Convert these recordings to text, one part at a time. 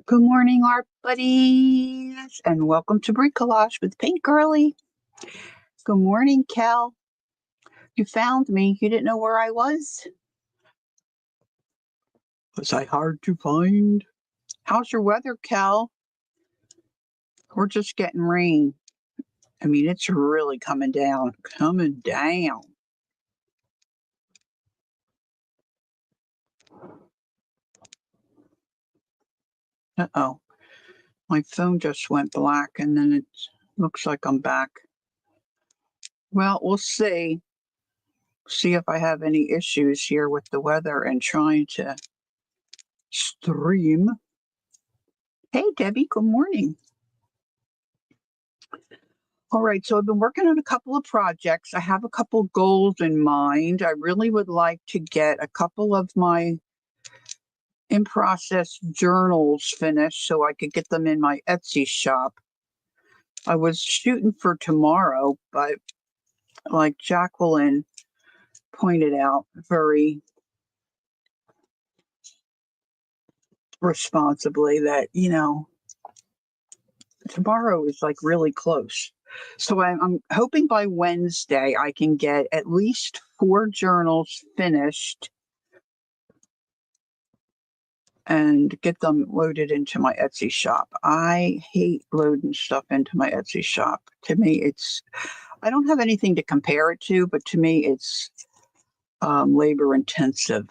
Good morning, art buddies, and welcome to Bricolage with Paint Girly. Good morning, Kel. You found me. You didn't know where I was? Was I hard to find? How's your weather, Kel? We're just getting rain. I mean, it's really coming down. Coming down. Uh-oh. My phone just went black, and then it looks like I'm back. Well, we'll see. See if I have any issues here with the weather and trying to stream. Hey, Debbie, good morning. All right, so I've been working on a couple of projects. I have a couple goals in mind. I really would like to get a couple of my in-process journals finished so I could get them in my Etsy shop. I was shooting for tomorrow, but like Jacqueline pointed out very responsibly that, tomorrow is like really close. So I'm hoping by Wednesday I can get at least 4 journals finished and get them loaded into my Etsy shop. I hate loading stuff into my Etsy shop. To me, I don't have anything to compare it to, but to me, it's labor intensive,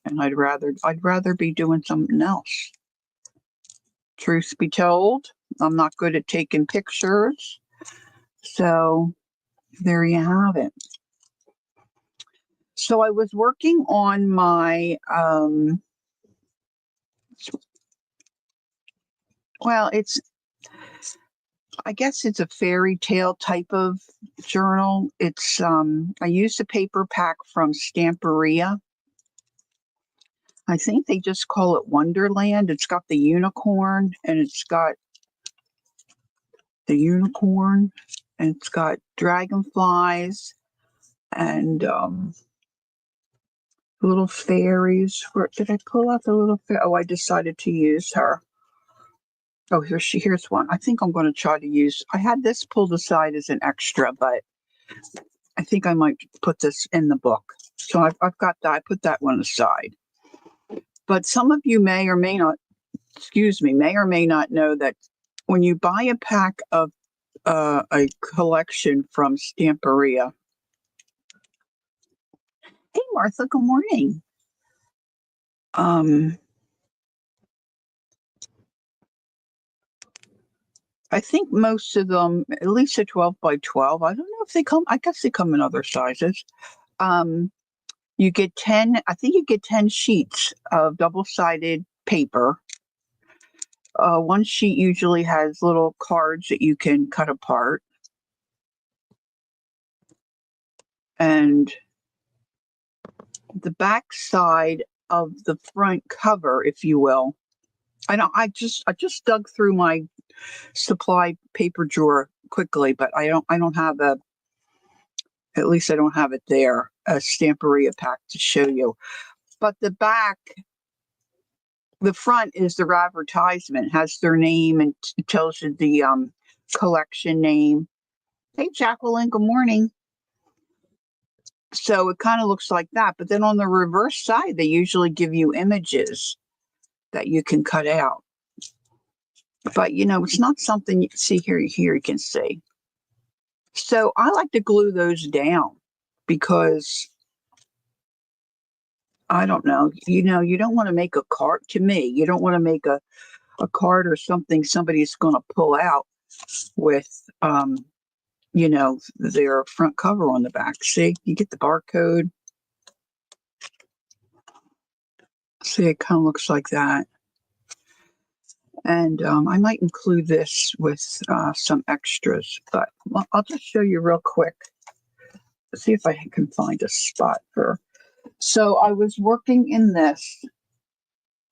and I'd rather be doing something else. Truth be told, I'm not good at taking pictures, so there you have it. So I was working on my I guess it's a fairy tale type of journal. It's I used a paper pack from Stamperia. I think they just call it Wonderland. It's got the unicorn, and it's got dragonflies and little fairies. Did I pull out the little fairy? Oh, I decided to use her. Oh, here's one. I think I'm going to try to use. I had this pulled aside as an extra, but I think I might put this in the book. So I've got that. I put that one aside. But some of you may or may not know that when you buy a pack of a collection from Stamperia. Hey, Martha. Good morning. I think most of them, at least a 12 by 12. I don't know if they come. I guess they come in other sizes. You get 10. I think you get 10 sheets of double-sided paper. One sheet usually has little cards that you can cut apart. And the back side of the front cover, if you will. I just dug through my supply paper drawer quickly, but I don't have at least I don't have it there, a Stamperia pack to show you. But the front is their advertisement. It has their name and tells you the collection name. Hey, Jacqueline, good morning. So it kind of looks like that. But then on the reverse side, they usually give you images that you can cut out. But, it's not something you can see here. Here you can see. So I like to glue those down because, I don't know, you don't want to make a card. To me, you don't want to make a card or something somebody's going to pull out with, their front cover on the back. See, you get the barcode. See, it kind of looks like that. And I might include this with some extras, but I'll just show you real quick. Let's see if I can find a spot for. So I was working in this,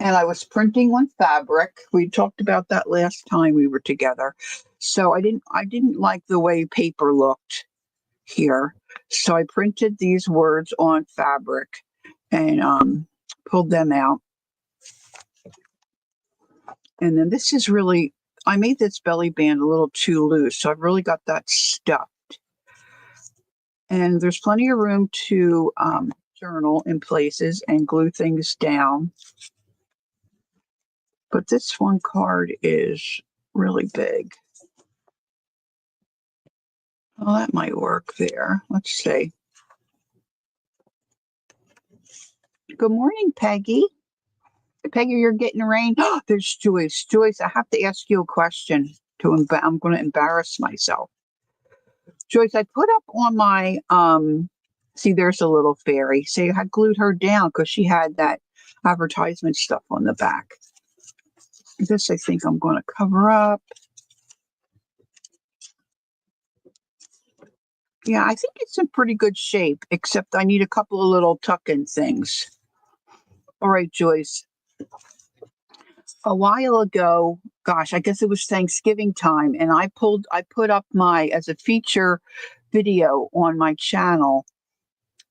and I was printing on fabric. We talked about that last time we were together. So I didn't like the way paper looked here. So I printed these words on fabric and pulled them out. And then this is really, I made this belly band a little too loose, so I've really got that stuffed. And there's plenty of room to journal in places and glue things down. But this one card is really big. Well, that might work there. Let's see. Good morning, Peggy. Peggy, you're getting rain. There's Joyce. Joyce, I have to ask you a question. I'm going to embarrass myself. Joyce, I put up on my see, there's a little fairy. See, I glued her down because she had that advertisement stuff on the back. This I think I'm going to cover up. Yeah, I think it's in pretty good shape, except I need a couple of little tuck-in things. All right, Joyce. A while ago, gosh, I guess it was Thanksgiving time, and I put up as a feature video on my channel,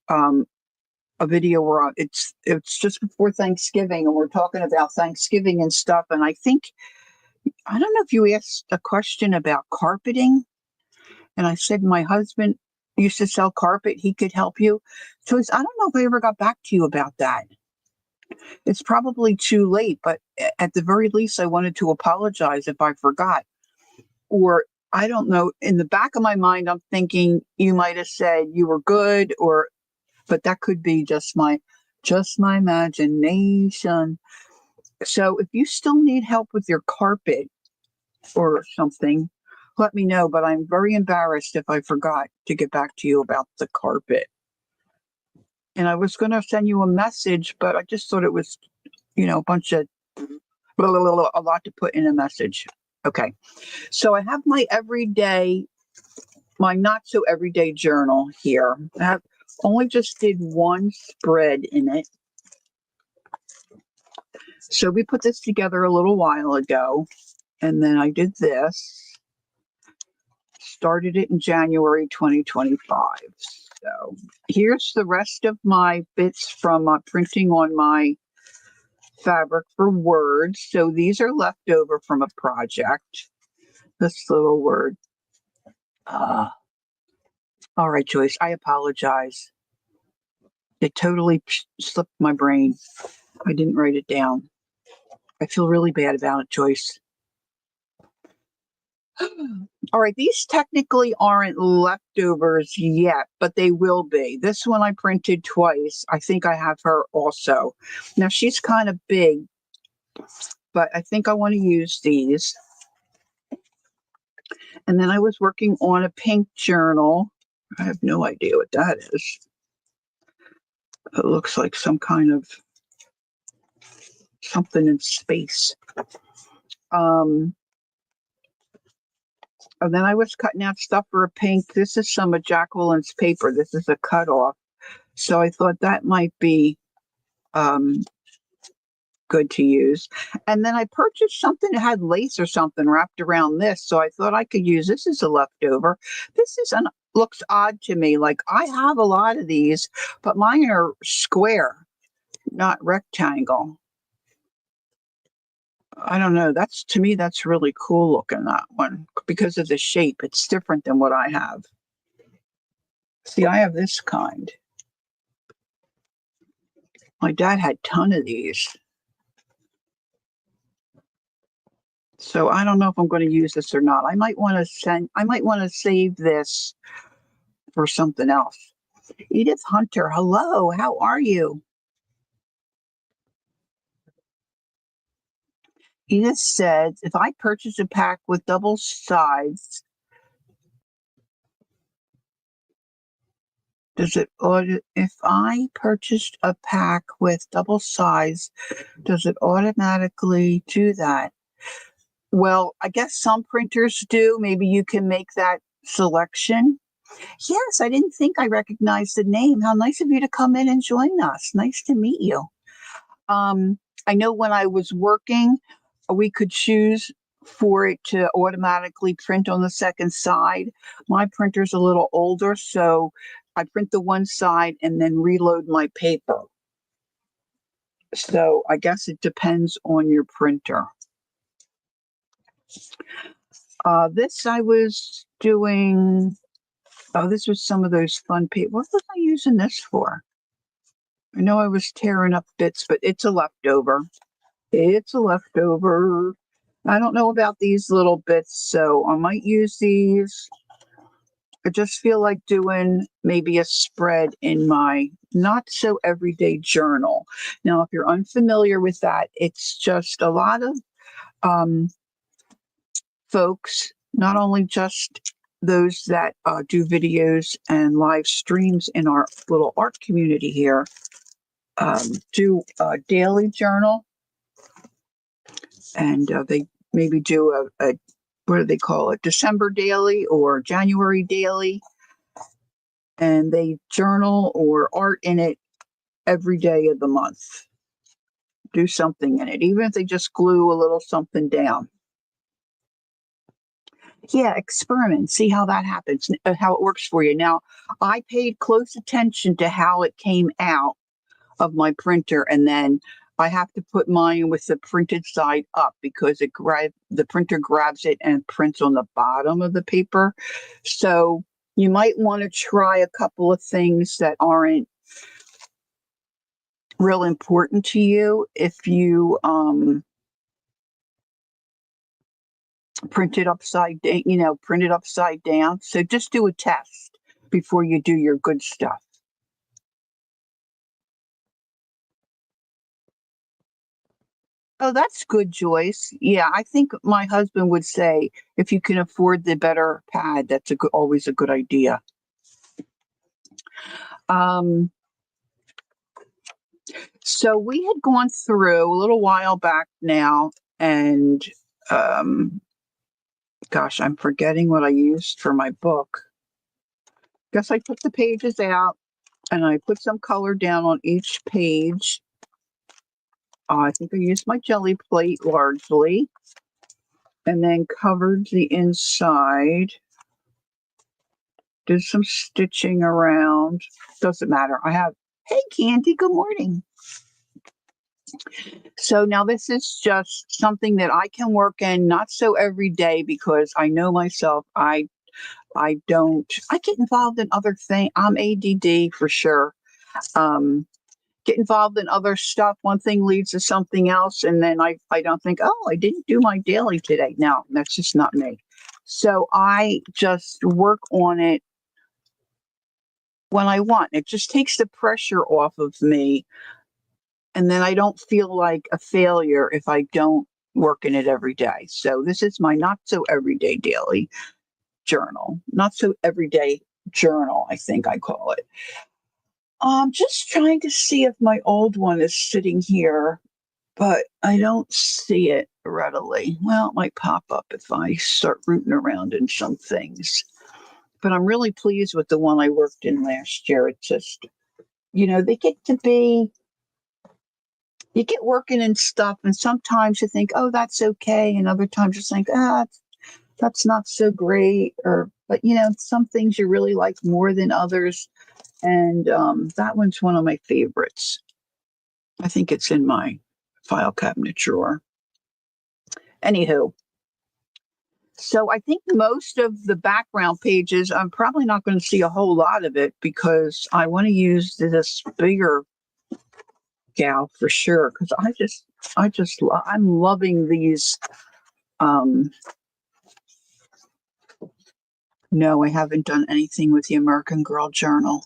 a video where it's just before Thanksgiving, and we're talking about Thanksgiving and stuff. And I don't know if you asked a question about carpeting, and I said my husband used to sell carpet; he could help you. So I don't know if I ever got back to you about that. It's probably too late, but at the very least, I wanted to apologize if I forgot. Or I don't know. In the back of my mind, I'm thinking you might have said you were good, but that could be just my imagination. So if you still need help with your carpet or something, let me know. But I'm very embarrassed if I forgot to get back to you about the carpet. And I was going to send you a message, but I just thought it was, a bunch of a lot to put in a message. Okay. So I have my not so everyday journal here. I have only just did one spread in it. So we put this together a little while ago, and then I did this. Started it in January 2025. So here's the rest of my bits from printing on my fabric for words. So these are left over from a project. This little word. All right, Joyce, I apologize. It totally slipped my brain. I didn't write it down. I feel really bad about it, Joyce. All right, these technically aren't leftovers yet, but they will be. This one I printed twice. I think I have her also. Now, she's kind of big, but I think I want to use these. And then I was working on a pink journal. I have no idea what that is. It looks like some kind of something in space. And then I was cutting out stuff for a pink. This is some of Jacqueline's paper. This is a cutoff. So I thought that might be good to use. And then I purchased something that had lace or something wrapped around this. So I thought I could use this as a leftover. This looks odd to me. Like I have a lot of these, but mine are square, not rectangle. I don't know. To me, that's really cool looking, that one, because of the shape. It's different than what I have. See, I have this kind. My dad had a ton of these. So I don't know if I'm going to use this or not. I might want to save this for something else. Edith Hunter, hello, how are you? Edith said, if I purchase a pack with double sides, if I purchased a pack with double size, does it automatically do that? Well, I guess some printers do. Maybe you can make that selection. Yes, I didn't think I recognized the name. How nice of you to come in and join us. Nice to meet you. I know when I was working, we could choose for it to automatically print on the second side. My printer's a little older, so I print the one side and then reload my paper. So I guess it depends on your printer. This I was doing. Oh, this was some of those fun paper. What was I using this for? I know I was tearing up bits, but it's a leftover. It's a leftover. I don't know about these little bits, so I might use these. I just feel like doing maybe a spread in my not so everyday journal. Now, if you're unfamiliar with that, it's just a lot of um, folks, not only just those that do videos and live streams in our little art community here, do a daily journal, and they maybe do a what do they call it, December daily or January daily, and they journal or art in it every day of the month. Do something in it, even if they just glue a little something down. Yeah, experiment, see how that happens, how it works for you. Now, I paid close attention to how it came out of my printer, and then I have to put mine with the printed side up because the printer grabs it and prints on the bottom of the paper. So you might want to try a couple of things that aren't real important to you if you print it upside down, print it upside down. So just do a test before you do your good stuff. Oh, that's good, Joyce. Yeah, I think my husband would say if you can afford the better pad, that's always a good idea. Um, so we had gone through a little while back now, and um, gosh, I'm forgetting what I used for my book. Guess I put the pages out and I put some color down on each page. I think I used my jelly plate largely, and then covered the inside. Did some stitching around. Doesn't matter. Hey, Candy, good morning. So now this is just something that I can work in, not so every day, because I know myself. I get involved in other things. I'm ADD for sure. Get involved in other stuff. One thing leads to something else, and then I don't think, oh, I didn't do my daily today. No, that's just not me. So I just work on it when I want. It just takes the pressure off of me, and then I don't feel like a failure if I don't work in it every day. So this is my not so everyday daily journal. Not so everyday journal, I think I call it. I'm just trying to see if my old one is sitting here, but I don't see it readily. Well, it might pop up if I start rooting around in some things. But I'm really pleased with the one I worked in last year. It's just, they get to be, you get working and stuff, and sometimes you think, oh, that's okay. And other times you think, that's not so great. But some things you really like more than others. And that one's one of my favorites. I think it's in my file cabinet drawer. Anywho, so I think most of the background pages, I'm probably not going to see a whole lot of it because I want to use this bigger gal for sure. Because I'm loving these. No, I haven't done anything with the American Girl Journal.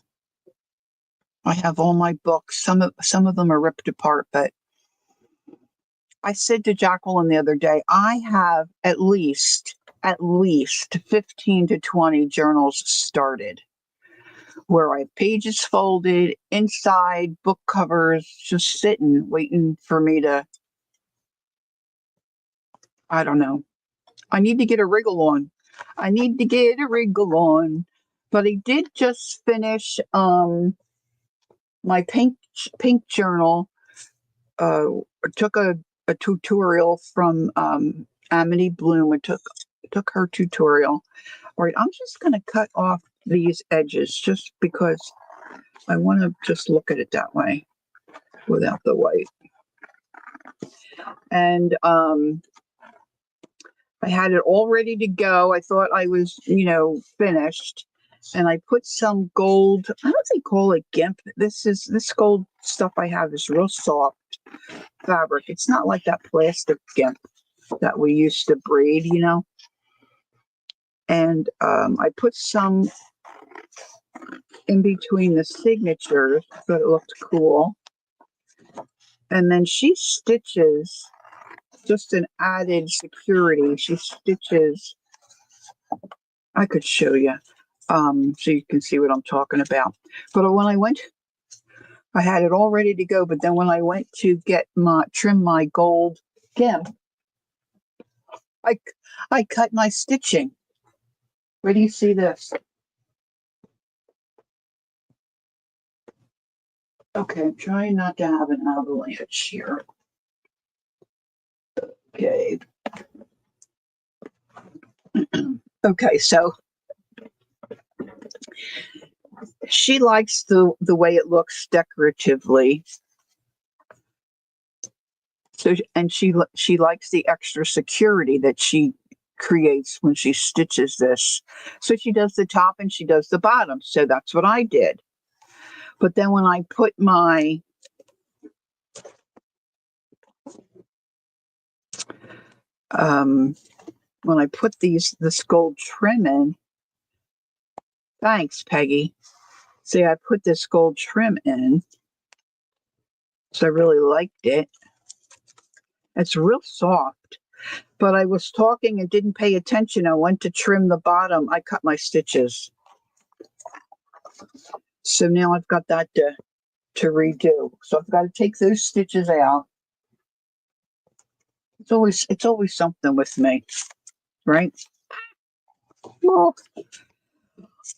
I have all my books. Some of them are ripped apart, but I said to Jacqueline the other day, I have at least 15 to 20 journals started where I have pages folded inside, book covers just sitting, waiting for me to, I don't know. I need to get a wriggle on. But I did just finish my pink journal. Took a tutorial from Amity Bloom. I took her tutorial. All right, I'm just going to cut off these edges just because I want to just look at it that way without the white. And I had it all ready to go. I thought I was, finished. And I put some gold, I don't think call it gimp. This gold stuff I have is real soft fabric. It's not like that plastic gimp that we used to braid. And I put some in between the signatures, so it looked cool. And then she stitches, just an added security. She stitches, I could show you, so you can see what I'm talking about. But when I had it all ready to go. But then when I went to trim my gold gimp, I I cut my stitching. Where do you see this? Okay, I'm trying not to have an avalanche here. Okay. Okay, so she likes the way it looks decoratively. So and she likes the extra security that she creates when she stitches this. So she does the top and she does the bottom. So that's what I did. But then when I put when I put this gold trim in, thanks, Peggy. See, I put this gold trim in, so I really liked it. It's real soft, but I was talking and didn't pay attention. I went to trim the bottom. I cut my stitches. So now I've got that to redo. So I've got to take those stitches out. It's always something with me, right? Well,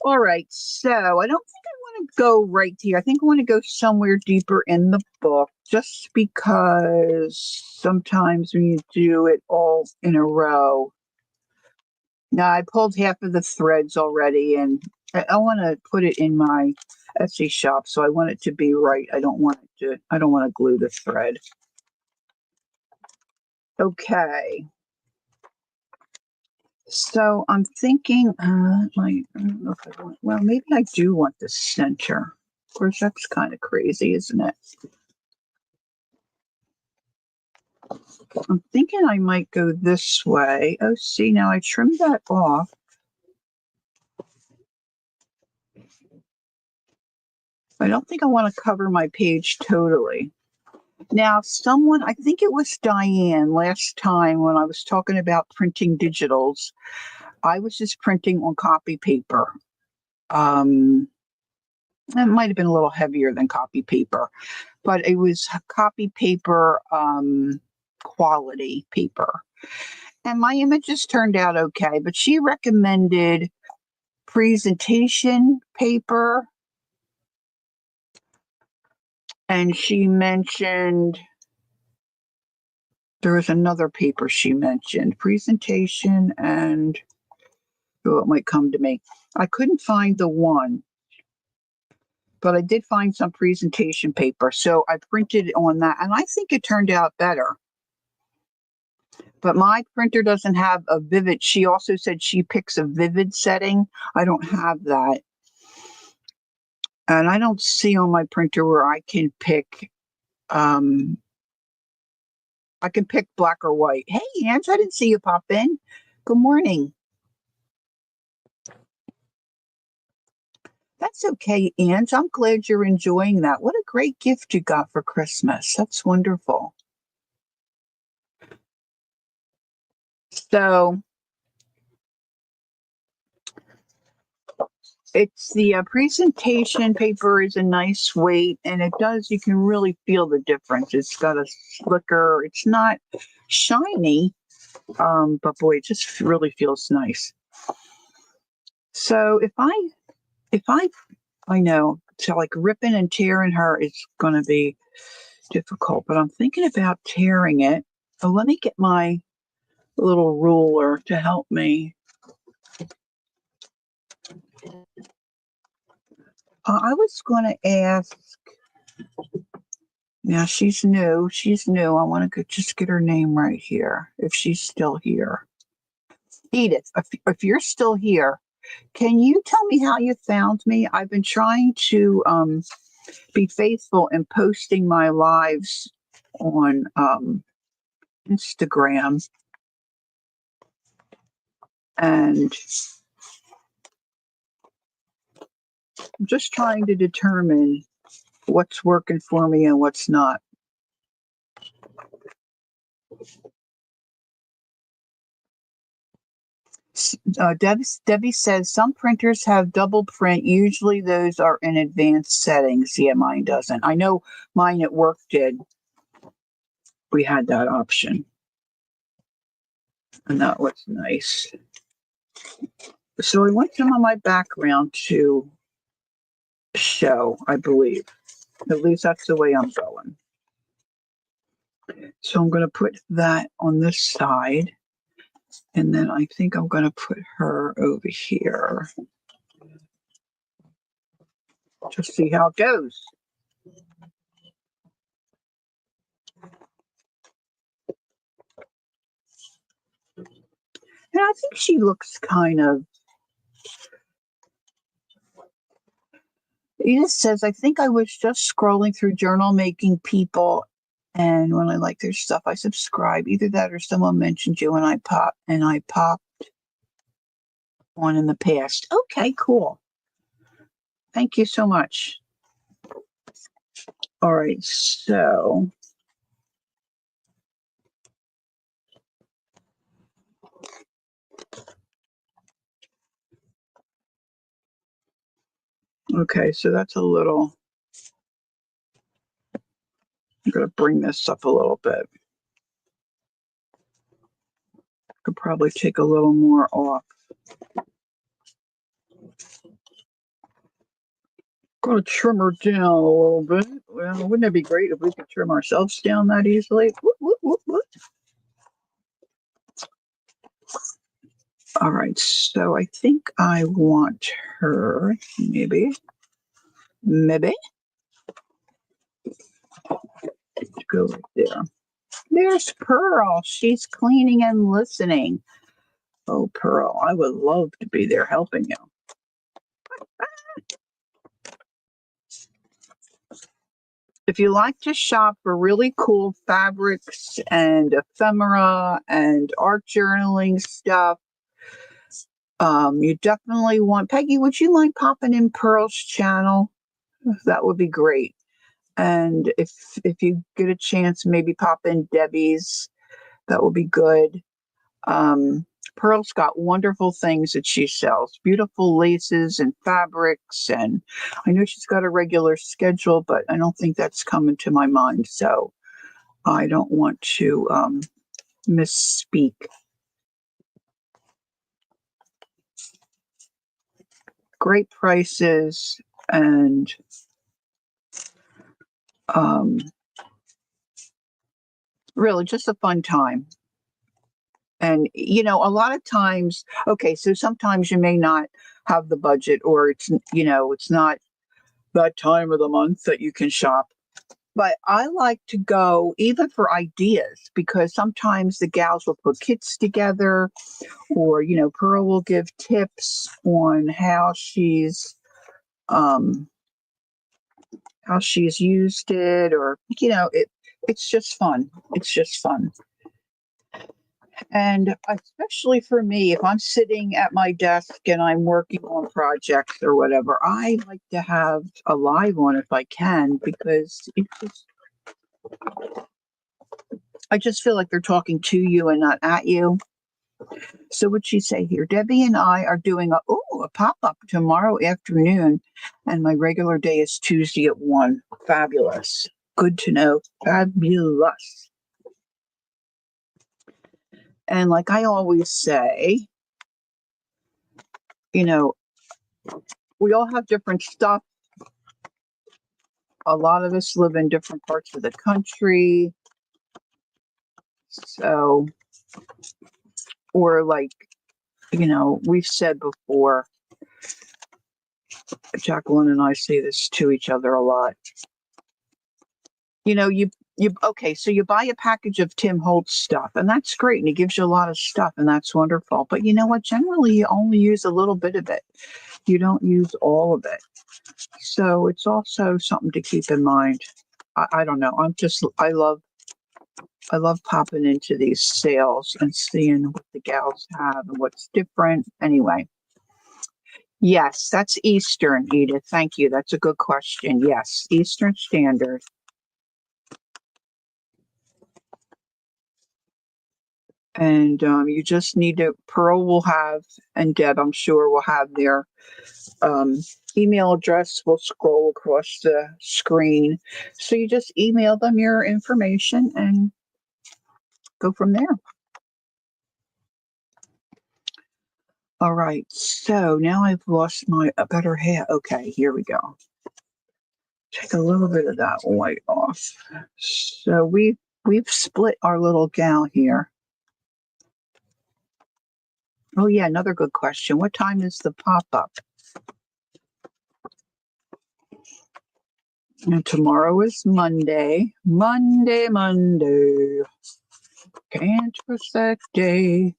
all right. So I don't think I want to go right here. I think I want to go somewhere deeper in the book, just because sometimes when you do it all in a row. Now I pulled half of the threads already, and I want to put it in my Etsy shop, so I want it to be right. I don't want to glue the thread. Okay. So I'm thinking, I don't know if I want, well, maybe I do want the center. Of course, that's kind of crazy, isn't it? I'm thinking I might go this way. Oh, see, now I trimmed that off. I don't think I want to cover my page totally. Now, I think it was Diane last time when I was talking about printing digitals, I was just printing on copy paper. It might have been a little heavier than copy paper, but it was copy paper, quality paper. And my images turned out okay, but she recommended presentation paper. And she mentioned, there was another paper she mentioned, presentation and, oh, it might come to me. I couldn't find the one, but I did find some presentation paper. So I printed on that, and I think it turned out better. But my printer doesn't have a vivid. She also said she picks a vivid setting. I don't have that. And I don't see on my printer where I can pick, I can pick black or white. Hey, Ange, I didn't see you pop in. Good morning. That's okay, Ange. I'm glad you're enjoying that. What a great gift you got for Christmas. That's wonderful. So it's the presentation paper is a nice weight, and you can really feel the difference. It's got a slicker, it's not shiny, but boy, it just really feels nice. So if I know, so like ripping and tearing her is going to be difficult, but I'm thinking about tearing it. Oh, let me get my little ruler to help me. I was going to ask. Now she's new. I want to just get her name right here if she's still here. Edith, if you're still here, can you tell me how you found me? I've been trying to be faithful in posting my lives on Instagram, and I'm just trying to determine what's working for me and what's not. Debbie says some printers have double print. Usually those are in advanced settings. Yeah, mine doesn't. I know mine at work did. We had that option, and that was nice. So I want some of my background to show, I believe. At least that's the way I'm going. So I'm going to put that on this side. And then I think I'm going to put her over here. Just see how it goes. And I think she looks kind of. Edith says, I think I was just scrolling through journal making people, and when I like their stuff, I subscribe. Either that or someone mentioned you, and I popped one in the past. Okay, cool. Thank you so much. All right, so okay, so that's a little. I'm going to bring this up a little bit. Could probably take a little more off. Going to trim her down a little bit. Well, wouldn't it be great if we could trim ourselves down that easily? Whoop, whoop, whoop, whoop. All right, so I think I want her, maybe, to go right there. There's Pearl. She's cleaning and listening. Oh, Pearl, I would love to be there helping you. If you like to shop for really cool fabrics and ephemera and art journaling stuff, you definitely want Peggy. Would you mind popping in Pearl's channel? That would be great. And if you get a chance, maybe pop in Debbie's. That would be good. Pearl's got wonderful things that she sells, beautiful laces and fabrics. And I know she's got a regular schedule, but I don't think that's coming to my mind. So I don't want to misspeak. Great prices and really just a fun time. And, you know, a lot of times, okay, so sometimes you may not have the budget or it's, you know, it's not that time of the month that you can shop. But I like to go even for ideas because sometimes the gals will put kits together or, you know, Pearl will give tips on how she's used it or, you know, it's just fun. It's just fun. And especially for me, if I'm sitting at my desk and I'm working on projects or whatever, I like to have a live one if I can, because I just feel like they're talking to you and not at you. So what'd she say here? Debbie and I are doing a pop-up tomorrow afternoon, and my regular day is Tuesday at 1. Fabulous. Good to know. Fabulous. And like I always say, you know, we all have different stuff. A lot of us live in different parts of the country. So, or like, you know, we've said before, Jacqueline and I say this to each other a lot. Okay, so you buy a package of Tim Holtz stuff, and that's great, and he gives you a lot of stuff, and that's wonderful. But you know what? Generally, you only use a little bit of it. You don't use all of it. So it's also something to keep in mind. I don't know. I love popping into these sales and seeing what the gals have and what's different. Anyway, yes, that's Eastern, Edith. Thank you. That's a good question. Yes, Eastern Standard. And you just need to, Pearl will have, and Deb, I'm sure, will have their um, email address. Will scroll across the screen. So you just email them your information and go from there. All right. So now I've lost my better hair. Okay, here we go. Take a little bit of that white off. So we've split our little gal here. Oh yeah, another good question. What time is the pop-up? And tomorrow is Monday. Monday. Can't miss that day.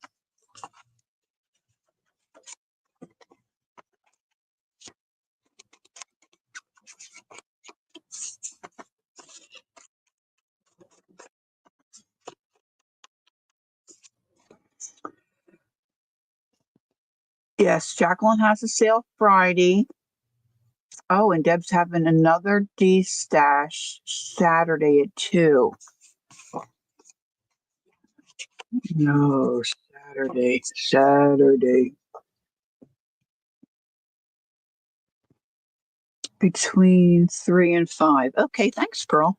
Yes, Jacqueline has a sale Friday. Oh, and Deb's having another D-Stash Saturday at 2. No, Saturday. Between 3 and 5. Okay, thanks, Pearl.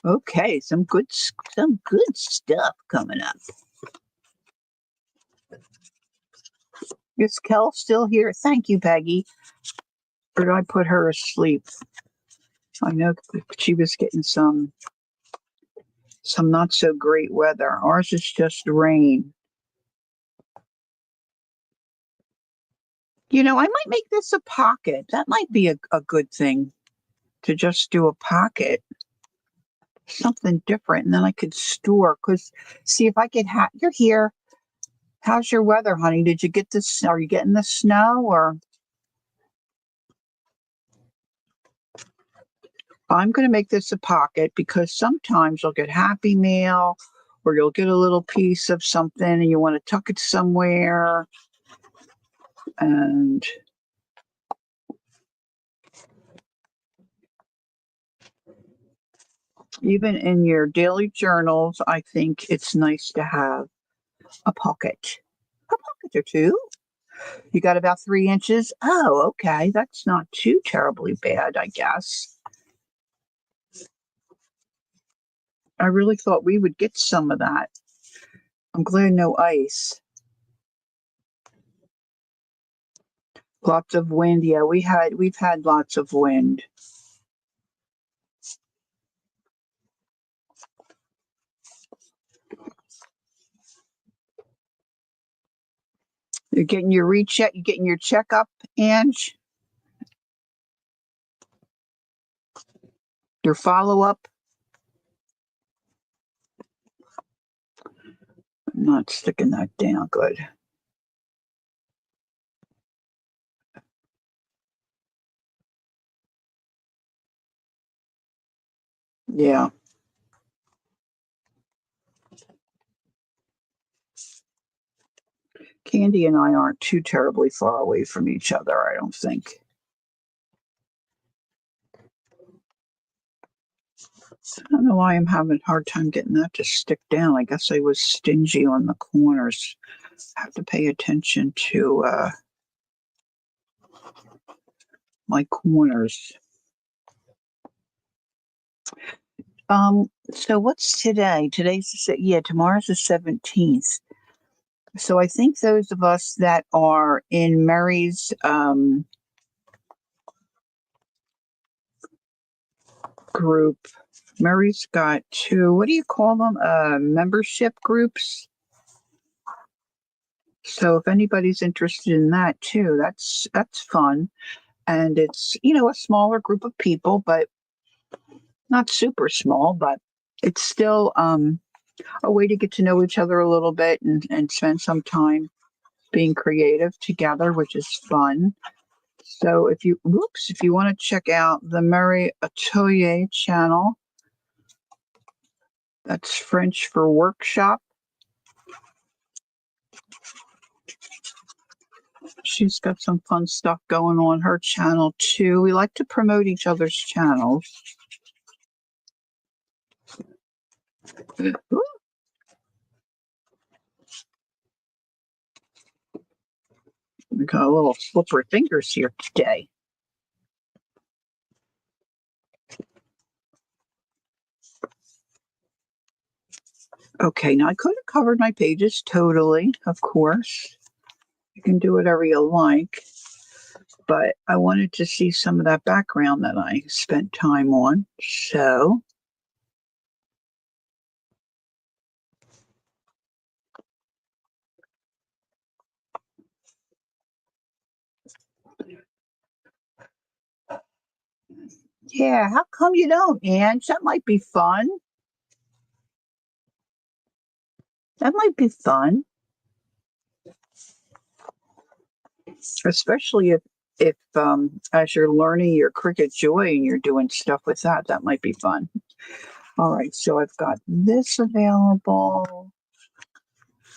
Okay, some good stuff coming up. Is Kel still here? Thank you, Peggy. Or did I put her asleep? I know she was getting some not so great weather. Ours is just rain. I might make this a pocket. That might be a good thing to just do a pocket. Something different. And then I could store. Because, see, if I get you're here. How's your weather, honey? Did you get this? Are you getting the snow or? I'm going to make this a pocket because sometimes you'll get Happy Mail or you'll get a little piece of something and you want to tuck it somewhere. And even in your daily journals, I think it's nice to have a pocket or two. You got about 3 inches. Oh, okay. That's not too terribly bad, I guess. I really thought we would get some of that. I'm glad no ice. Lots of wind. Yeah, we've had lots of wind. You're getting your recheck, you're getting your checkup, Ange. Your follow-up. I'm not sticking that down good. Yeah. Candy and I aren't too terribly far away from each other, I don't think. I don't know why I'm having a hard time getting that to stick down. I guess I was stingy on the corners. I have to pay attention to my corners. So what's today? Tomorrow's the 17th. So I think those of us that are in Mary's group, Mary's got 2, what do you call them? Membership groups. So if anybody's interested in that too, that's fun. And it's, a smaller group of people, but Not super small, but it's still a way to get to know each other a little bit and spend some time being creative together, which is fun. So if you want to check out the Mary Atelier channel, that's French for workshop. She's got some fun stuff going on her channel too. We like to promote each other's channels. Ooh, we got a little slippery fingers here today. Okay, now I could have covered my pages totally, of course. You can do whatever you like, but I wanted to see some of that background that I spent time on. So, yeah, how come you don't, Ange? That might be fun. That might be fun, especially if as you're learning your Cricut Joy and you're doing stuff with that, that might be fun. All right, so I've got this available.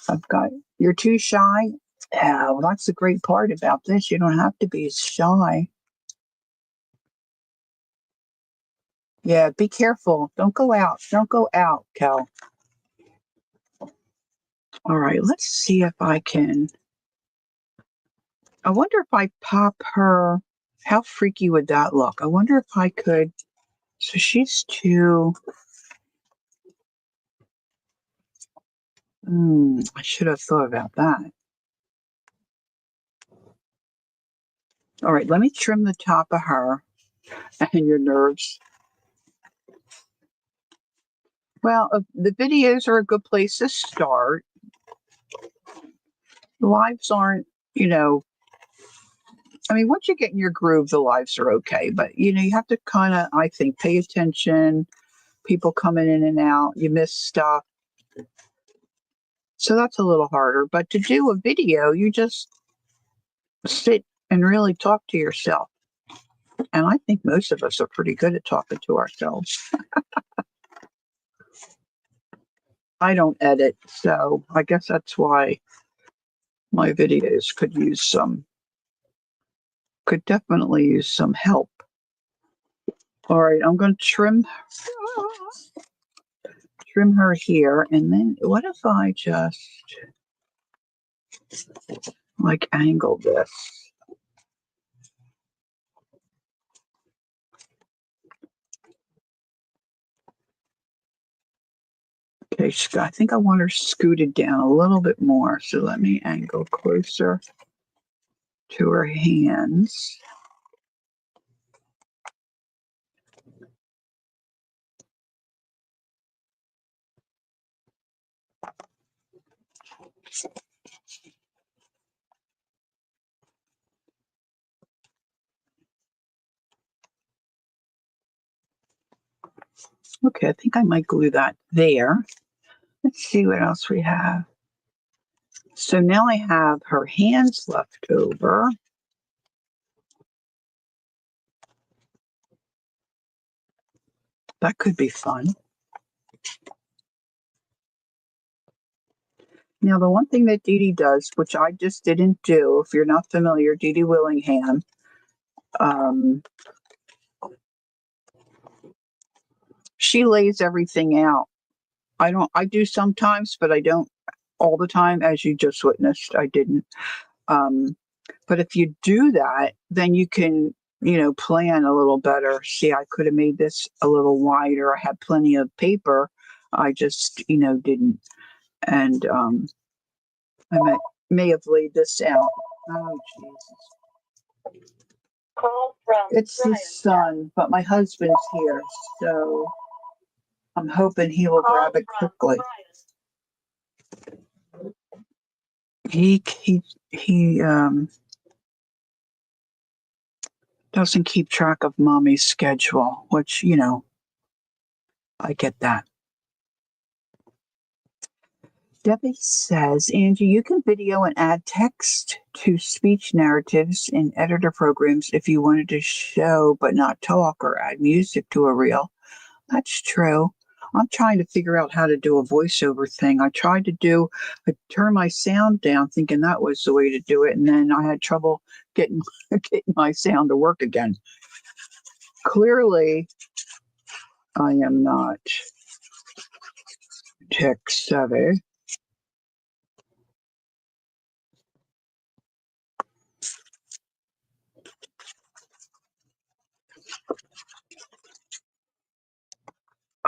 I've got You're too shy. Yeah, well, that's the great part about this. You don't have to be shy. Yeah, be careful. Don't go out. Don't go out, Cal. All right, let's see if I can. I wonder if I pop her. How freaky would that look? I wonder if I could. So she's two. I should have thought about that. All right, let me trim the top of her and your nerves. Well, the videos are a good place to start. The lives aren't, I mean, once you get in your groove, the lives are okay. But, you have to kind of, I think, pay attention. People coming in and out, you miss stuff. So that's a little harder. But to do a video, you just sit and really talk to yourself. And I think most of us are pretty good at talking to ourselves. I don't edit, so I guess that's why my videos could definitely use some help. All right, I'm going to trim her here, and then what if I just like angle this? Okay, I think I want her scooted down a little bit more, so let me angle closer to her hands. Okay, I think I might glue that there. Let's see what else we have. So now I have her hands left over. That could be fun. Now, the one thing that Dee Dee does, which I just didn't do, if you're not familiar, Dee Dee Willingham, she lays everything out. I do sometimes, but I don't all the time, as you just witnessed. I didn't. But if you do that, then you can, plan a little better. See, I could have made this a little wider. I had plenty of paper. I just, didn't. And I may have laid this out. Oh, Jesus. It's the sun, but my husband's here, so I'm hoping he will grab it quickly. He doesn't keep track of mommy's schedule, which, I get that. Debbie says, Angie, you can video and add text to speech narratives in editor programs if you wanted to show but not talk, or add music to a reel. That's true. I'm trying to figure out how to do a voiceover thing. I turn my sound down thinking that was the way to do it, and then I had trouble getting, getting my sound to work again. Clearly, I am not tech savvy.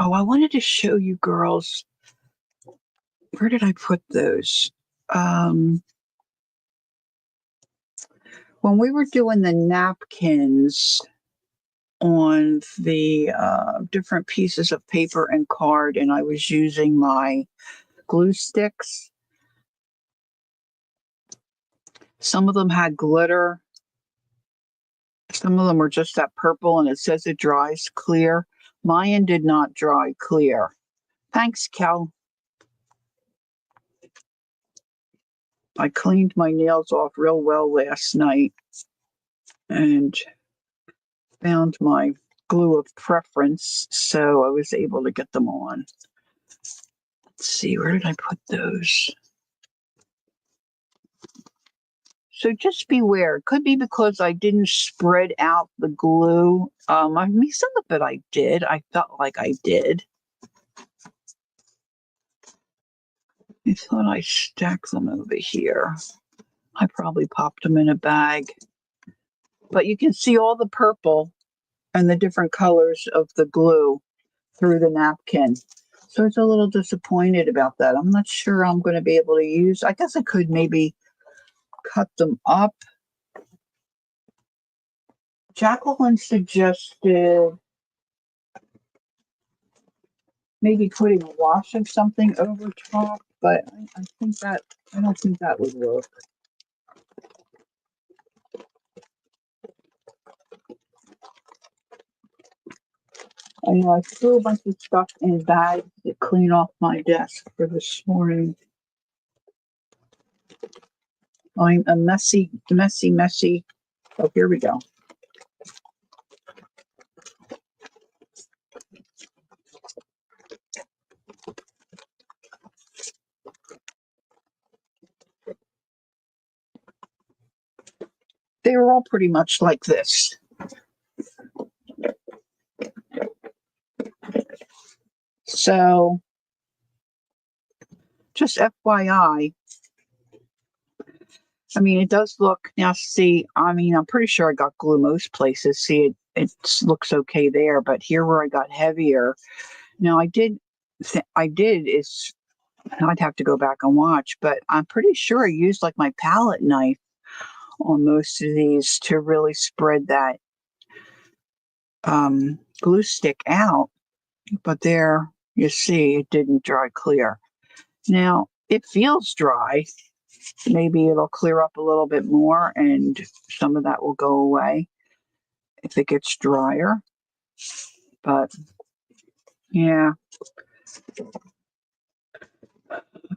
Oh, I wanted to show you girls. Where did I put those? When we were doing the napkins on the different pieces of paper and card, and I was using my glue sticks, some of them had glitter. Some of them were just that purple, and it says it dries clear. Mine did not dry clear. Thanks, Kel. I cleaned my nails off real well last night and found my glue of preference, so I was able to get them on. Let's see, where did I put those? So just beware. It could be because I didn't spread out the glue. I mean, some of it I did. I felt like I did. I thought I stacked them over here. I probably popped them in a bag. But you can see all the purple and the different colors of the glue through the napkin. So it's a little disappointed about that. I'm not sure I'm going to be able to use. I guess I could maybe cut them up. Jacqueline suggested maybe putting a wash of something over top, but I don't think that would work. I know I threw a bunch of stuff in bags to clean off my desk for this morning. I'm a messy. Oh, here we go. They were all pretty much like this. So, just FYI, I mean, it does look, now see, I mean, I'm pretty sure I got glue most places. See, it looks okay there, but here where I got heavier, now I'd have to go back and watch, but I'm pretty sure I used like my palette knife on most of these to really spread that glue stick out. But there, you see, it didn't dry clear. Now, it feels dry. Maybe it'll clear up a little bit more and some of that will go away if it gets drier. But yeah,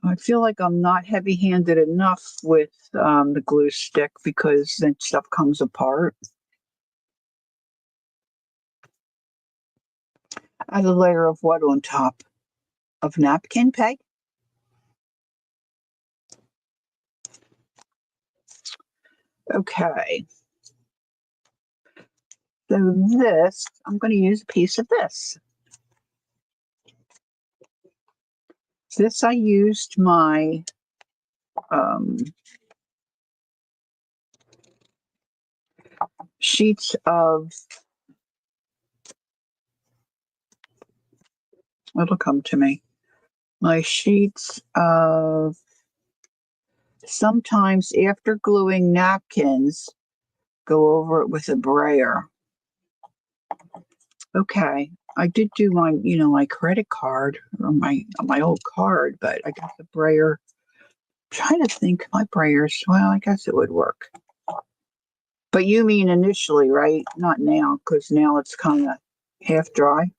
I feel like I'm not heavy-handed enough with the glue stick because then stuff comes apart. Add a layer of what on top? Of napkin, Peg? Okay. So this, I'm going to use a piece of this. This I used my sheets of, it'll come to me, my sheets of, sometimes after gluing napkins, go over it with a brayer. Okay, I did do my, my credit card or my old card, but I got the brayer. I'm trying to think, my brayers, well, I guess it would work. But you mean initially, right? Not now, because now it's kind of half dry.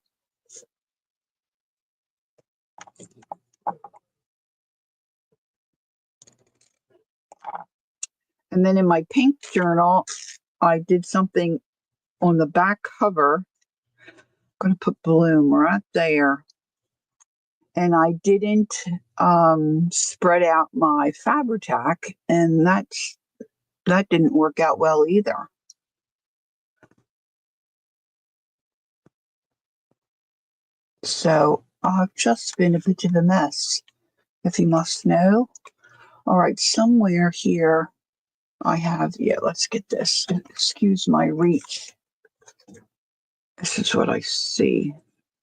And then in my pink journal, I did something on the back cover. I'm going to put bloom right there. And I didn't spread out my Fabri-Tac, and that didn't work out well either. So I've just been a bit of a mess, if you must know. All right, somewhere here I have, yeah, let's get this. Excuse my reach. This is what I see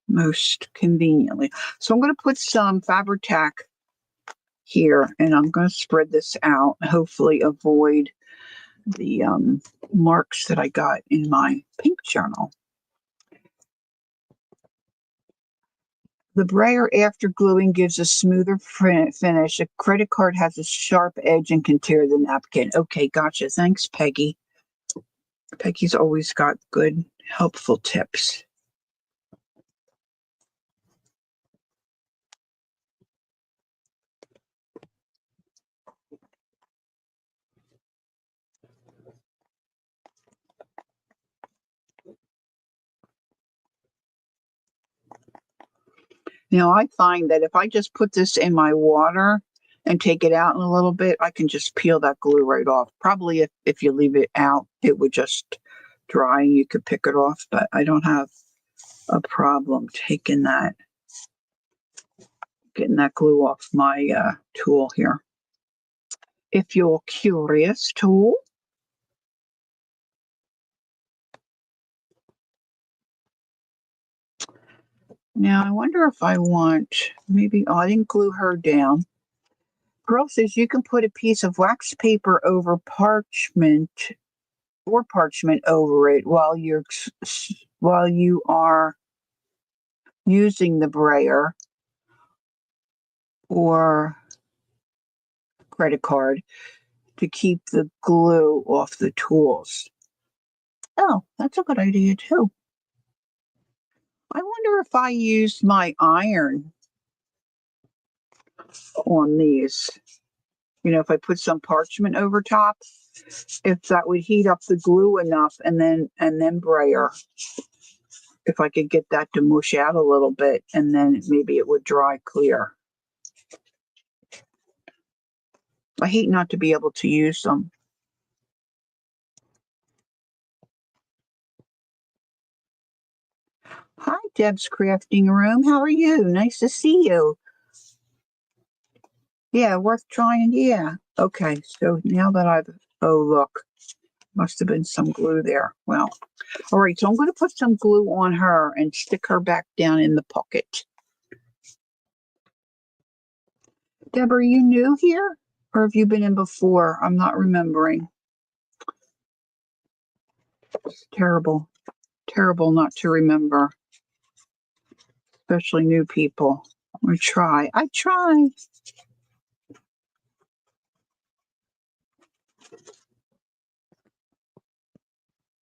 most conveniently. So I'm going to put some Fabri-Tac here, and I'm going to spread this out, hopefully avoid the marks that I got in my pink journal. The brayer, after gluing, gives a smoother finish. A credit card has a sharp edge and can tear the napkin. Okay, gotcha. Thanks, Peggy. Peggy's always got good, helpful tips. Now, I find that if I just put this in my water and take it out in a little bit, I can just peel that glue right off. Probably if you leave it out, it would just dry and you could pick it off, but I don't have a problem taking that, getting that glue off my tool here. If you're curious, tool. Now, I wonder if I want, maybe, oh, I didn't glue her down. Girl says you can put a piece of wax paper over parchment or parchment over it while you are using the brayer or credit card to keep the glue off the tools. Oh, that's a good idea too. I wonder if I used my iron on these. You know, if I put some parchment over top, if that would heat up the glue enough, and then brayer. If I could get that to mush out a little bit, and then maybe it would dry clear. I hate not to be able to use them. Hi, Deb's Crafting Room. How are you? Nice to see you. Yeah, worth trying. Yeah. Okay, so now that oh, look, must have been some glue there. Well, all right, so I'm going to put some glue on her and stick her back down in the pocket. Deb, are you new here? Or have you been in before? I'm not remembering. It's terrible. Terrible not to remember. Especially new people. I try.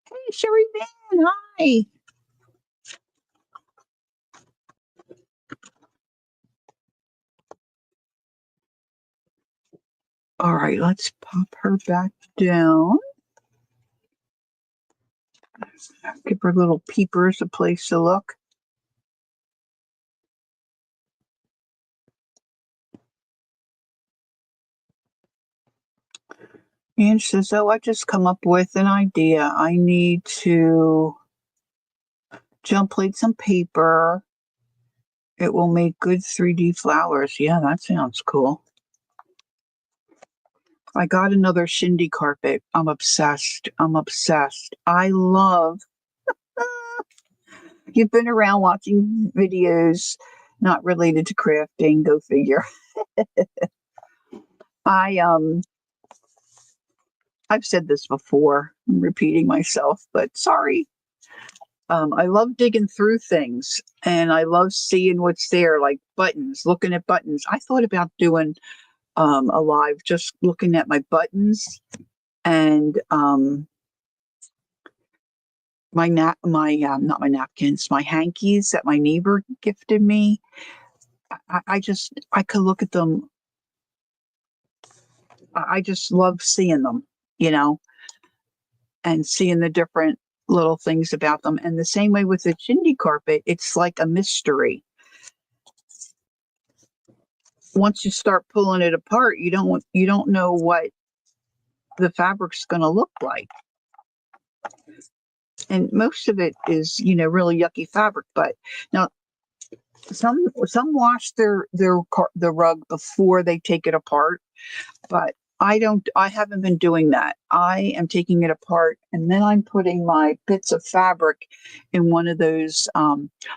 Hey, Sherry Van, hi. All right, let's pop her back down. Give her little peepers a place to look. And she says, oh, I just come up with an idea. I need to jump plate some paper. It will make good 3D flowers. Yeah, that sounds cool. I got another shindy carpet. I'm obsessed. I love, you've been around watching videos not related to crafting, go figure. I've said this before, I'm repeating myself, but sorry. I love digging through things, and I love seeing what's there, like buttons, looking at buttons. I thought about doing a live just looking at my buttons and not my napkins, my hankies that my neighbor gifted me. I could look at them I just love seeing them, you know, and seeing the different little things about them. And the same way with the chindi carpet, it's like a mystery. Once you start pulling it apart, you don't know what the fabric's going to look like. And most of it is, really yucky fabric. But now some wash the rug before they take it apart, but I haven't been doing that. I am taking it apart and then I'm putting my bits of fabric in one of those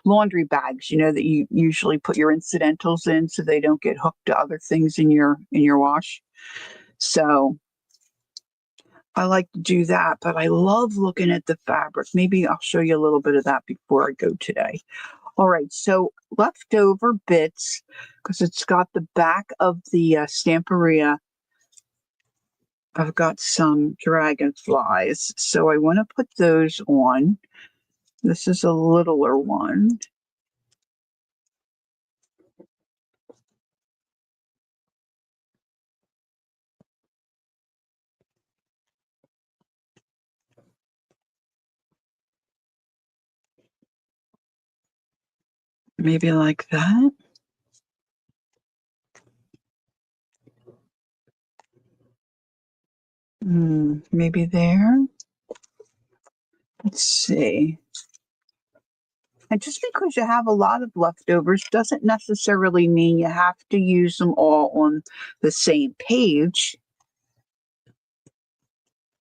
laundry bags, that you usually put your incidentals in so they don't get hooked to other things in your wash. So I like to do that, but I love looking at the fabric. Maybe I'll show you a little bit of that before I go today. All right, so leftover bits, because it's got the back of the Stamperia. I've got some dragonflies, so I want to put those on. This is a littler one. Maybe like that. Maybe there. Let's see. And just because you have a lot of leftovers doesn't necessarily mean you have to use them all on the same page.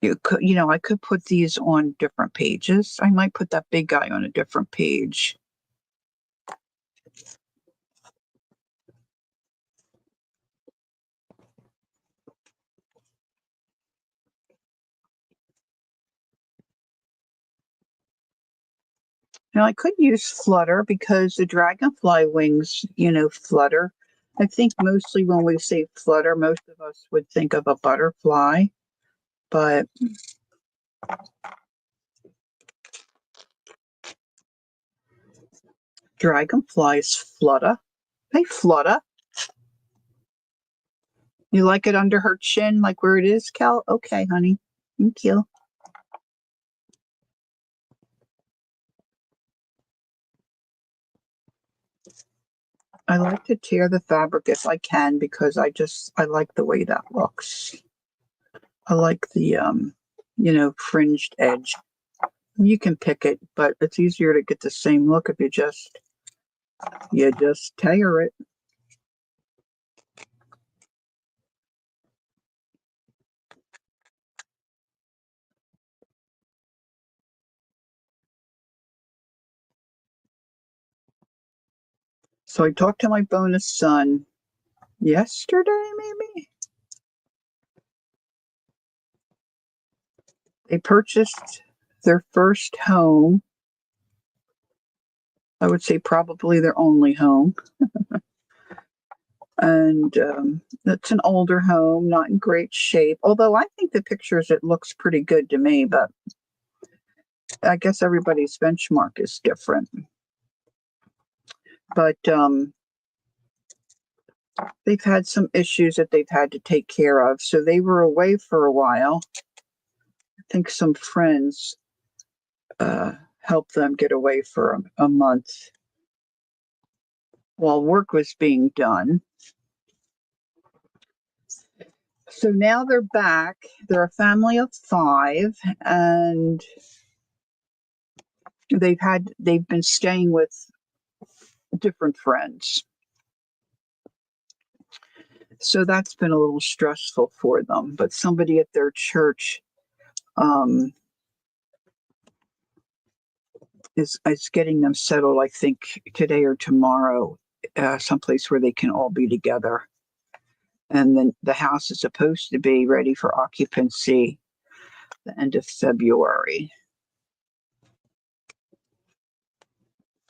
I could put these on different pages. I might put that big guy on a different page. Now I could use flutter because the dragonfly wings, flutter. I think mostly when we say flutter, most of us would think of a butterfly, but dragonflies flutter. They flutter. You like it under her chin, like where it is, Cal? Okay, honey. Thank you. I like to tear the fabric if I can because I like the way that looks. I like the fringed edge. You can pick it, but it's easier to get the same look if you just tear it. So I talked to my bonus son yesterday, maybe. They purchased their first home. I would say probably their only home. And it's an older home, not in great shape. Although I think the pictures, it looks pretty good to me, but I guess everybody's benchmark is different. But they've had some issues that they've had to take care of. So they were away for a while. I think some friends helped them get away for a month while work was being done. So now they're back. They're a family of 5, and they've been staying with different friends. So that's been a little stressful for them. But somebody at their church is getting them settled, I think, today or tomorrow, someplace where they can all be together. And then the house is supposed to be ready for occupancy the end of February.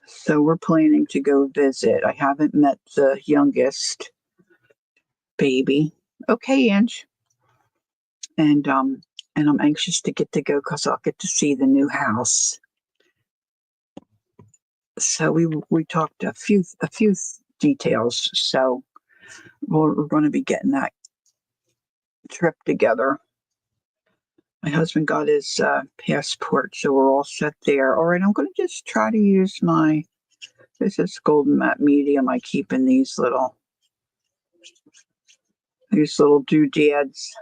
So we're planning to go visit. I haven't met the youngest baby. Okay, Ange. And I'm anxious to get to go because I'll get to see the new house. So we talked a few details. So we're going to be getting that trip together. My husband got his passport, so we're all set there. All right, I'm going to just try to use this is Golden Matte Medium. I keep in these little doodads.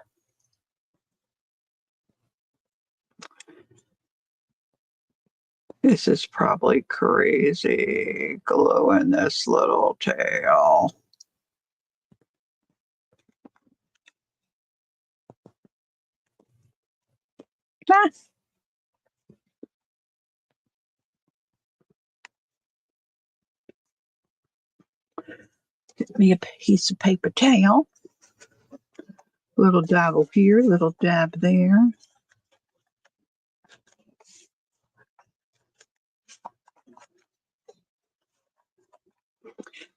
This is probably crazy. Glow in this little tail. Ah. Get me a piece of paper towel. Little dabble here, little dab there.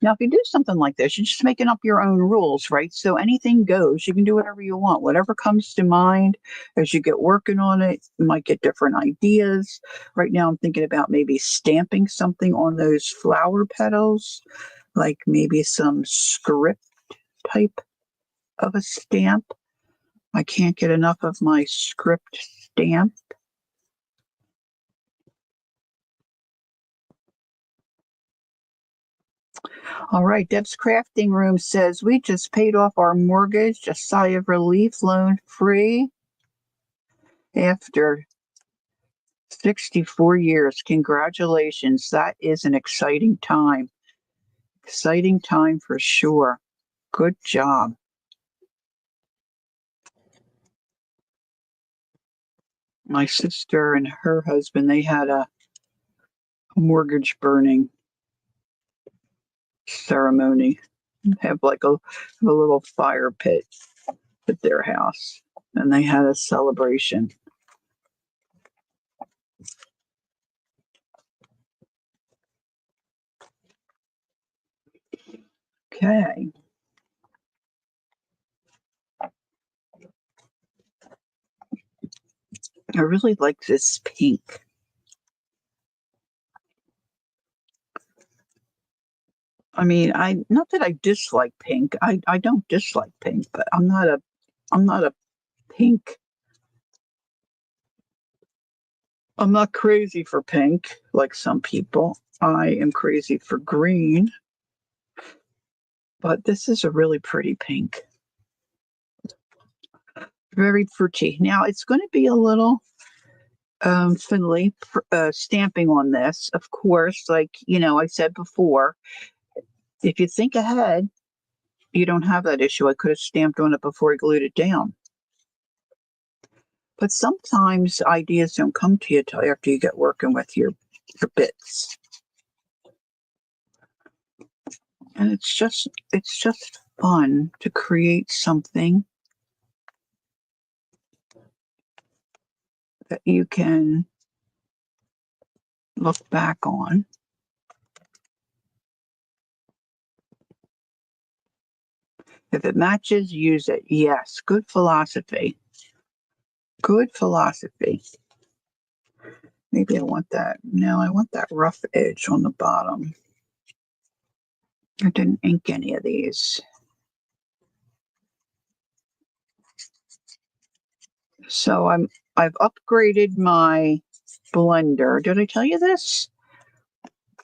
Now, if you do something like this, you're just making up your own rules, right? So anything goes. You can do whatever you want. Whatever comes to mind as you get working on it, you might get different ideas. Right now, I'm thinking about maybe stamping something on those flower petals, like maybe some script type of a stamp. I can't get enough of my script stamp. All right, Deb's Crafting Room says, we just paid off our mortgage, a sigh of relief, loan free after 64 years. Congratulations. That is an exciting time. Exciting time for sure. Good job. My sister and her husband, they had a mortgage burning ceremony. Have like a little fire pit at their house, and they had a celebration. Okay. I really like this pink. I mean, not that I dislike pink. I don't dislike pink, but I'm not a pink. I'm not crazy for pink like some people. I am crazy for green, but this is a really pretty pink. Very pretty. Now it's going to be a little fiddly stamping on this, of course. Like I said before, if you think ahead, you don't have that issue. I could have stamped on it before I glued it down. But sometimes ideas don't come to you till after you get working with your bits. And it's just fun to create something that you can look back on. If it matches, use it. Yes, good philosophy. Good philosophy. Maybe I want that. No, I want that rough edge on the bottom. I didn't ink any of these. So I've upgraded my blender. Did I tell you this?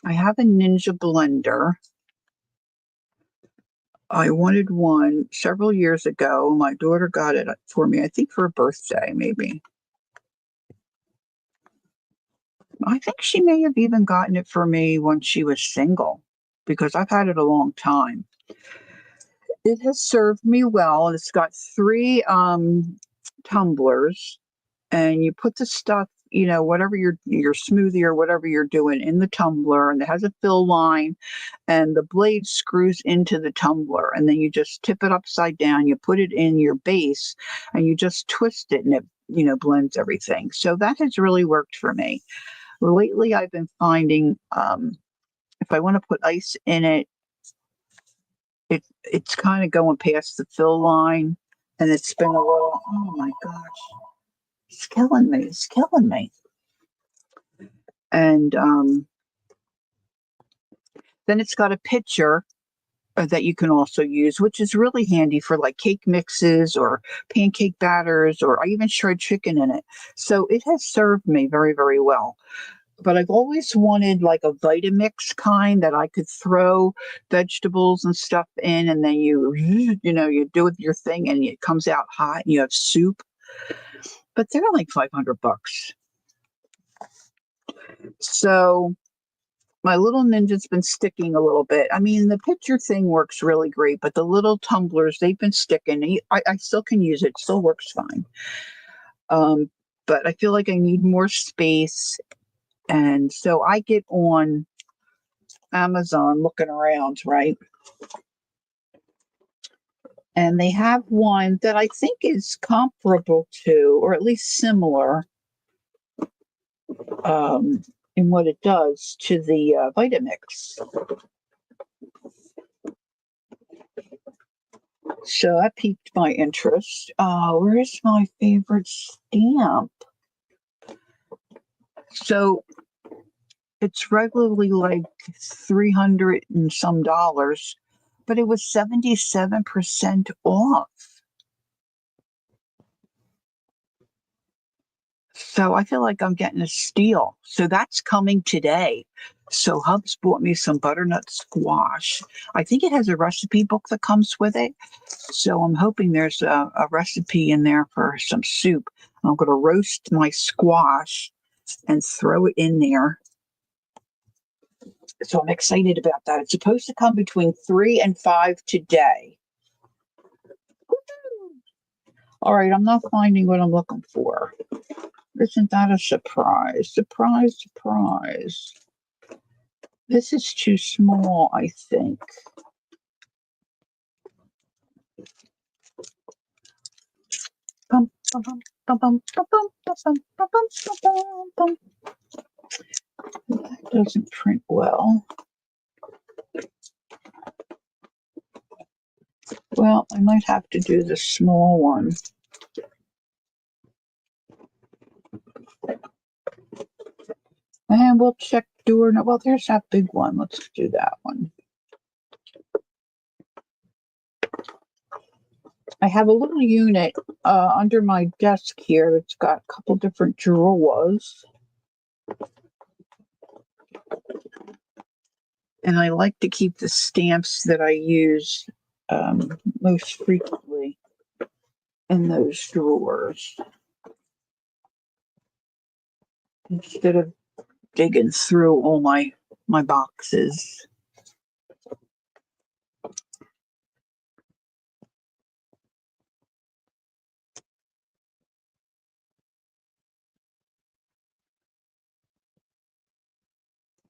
I have a Ninja blender. I wanted one several years ago. My daughter got it for me, I think for a birthday, maybe. I think she may have even gotten it for me when she was single, because I've had it a long time. It has served me well. It's got 3 tumblers, and you put the stuff, whatever your smoothie or whatever you're doing in the tumbler, and it has a fill line, and the blade screws into the tumbler, and then you just tip it upside down, you put it in your base, and you just twist it, and it blends everything. So that has really worked for me. Lately I've been finding if I want to put ice in it, it's kind of going past the fill line, and it's been a little, oh my gosh, it's killing me. It's killing me. And then it's got a pitcher that you can also use, which is really handy for like cake mixes or pancake batters, or I even shred chicken in it. So it has served me very, very well. But I've always wanted like a Vitamix kind that I could throw vegetables and stuff in, and then you do your thing and it comes out hot and you have soup. But they're like $500. So my little ninja's been sticking a little bit. I mean, the picture thing works really great, but the little tumblers, they've been sticking. I still can use it. It still works fine. Um, but I feel like I need more space. And so I get on Amazon looking around, right? And they have one that I think is comparable to, or at least similar, um, in what it does to the Vitamix. So that piqued my interest. Where's my favorite stamp? So it's regularly like 300 and some dollars, but it was 77% off. So I feel like I'm getting a steal. So that's coming today. So Hubs bought me some butternut squash. I think it has a recipe book that comes with it. So I'm hoping there's a recipe in there for some soup. I'm going to roast my squash and throw it in there. So I'm excited about that. It's supposed to come between 3 and 5 today. All right, I'm not finding what I'm looking for. Isn't that a surprise? Surprise, surprise. This is too small, I think. Bum, bum, bum, bum, bum, bum, bum, bum, bum, bum, bum. That doesn't print well. Well, I might have to do the small one. And we'll check door. Well, there's that big one. Let's do that one. I have a little unit under my desk here. It's got a couple different drawers. And I like to keep the stamps that I use most frequently in those drawers instead of digging through all my boxes.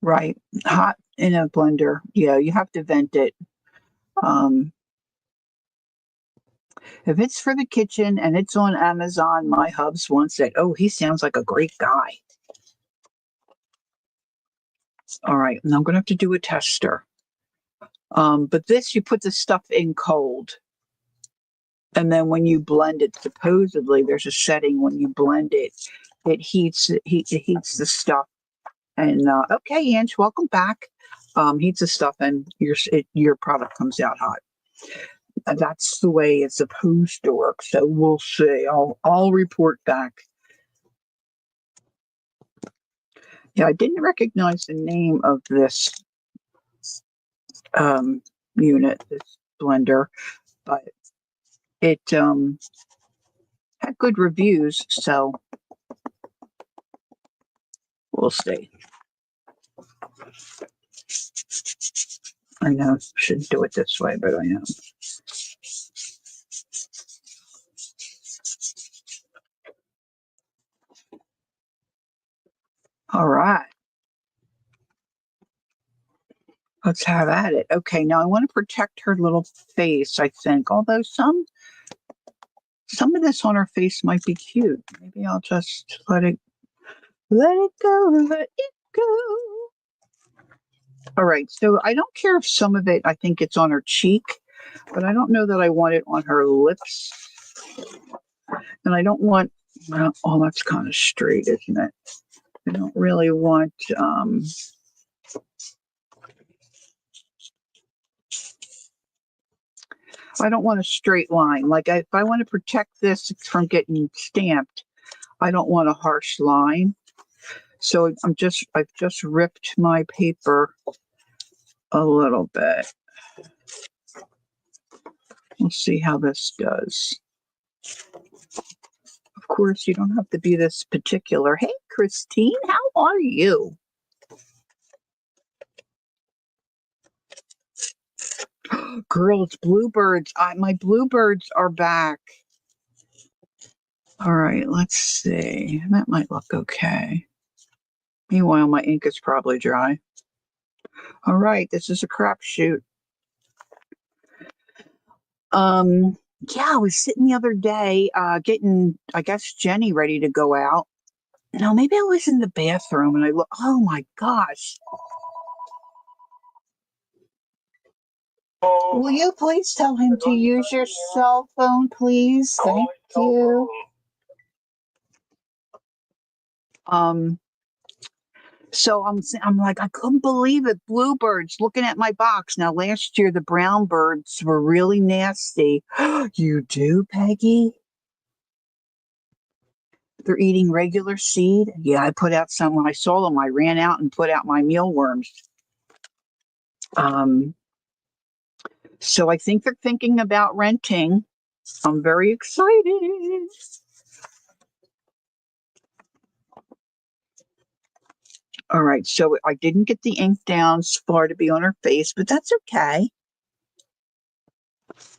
Right. Hot in a blender. Yeah, you have to vent it. Um, if it's for the kitchen and it's on Amazon, my Hubs once said, "Oh, he sounds like a great guy." All right, and I'm going to have to do a tester. But this, you put the stuff in cold. And then when you blend it, supposedly there's a setting when you blend it, it heats the stuff. And okay, Ange, welcome back. Heats the stuff, and your product comes out hot. And that's the way it's supposed to work. So we'll see. I'll report back. Yeah, I didn't recognize the name of this unit, this blender, but it had good reviews, so we'll see. I know I shouldn't do it this way, but I am. All right. Let's have at it. Okay, now I want to protect her little face, I think. Although some of this on her face might be cute. Maybe I'll just let it go, let it go. All right, so I don't care if some of it, I think it's on her cheek, but I don't know that I want it on her lips. And I don't want, well, oh, that's kind of straight, isn't it? I don't really want, I don't want a straight line. Like if I want to protect this from getting stamped, I don't want a harsh line. So I've just ripped my paper a little bit. We'll see how this does. Of course, you don't have to be this particular. Hey, Christine, how are you? Girls, bluebirds. My bluebirds are back. All right, let's see. That might look okay. Meanwhile, my ink is probably dry. All right, this is a crapshoot. Yeah, I was sitting the other day, getting, I guess, Jenny ready to go out. No, maybe I was in the bathroom and I look. Oh my gosh! Will you please tell him to use your cell phone, please? Thank you. Um, so I'm like, I couldn't believe it. Bluebirds looking at my box. Now, last year, the brown birds were really nasty. You do, Peggy? They're eating regular seed? Yeah, I put out some. When I saw them, I ran out and put out my mealworms. Um, so I think they're thinking about renting. I'm very excited. All right, so I didn't get the ink down as far to be on her face, but that's okay.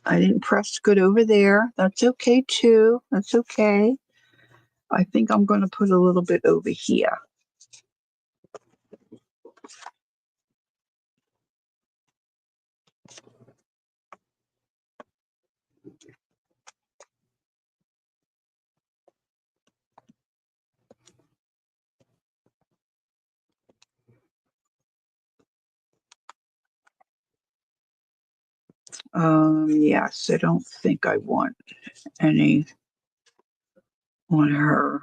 I didn't press good over there. That's okay too. That's okay. I think I'm going to put a little bit over here. Yes, I don't think I want any on her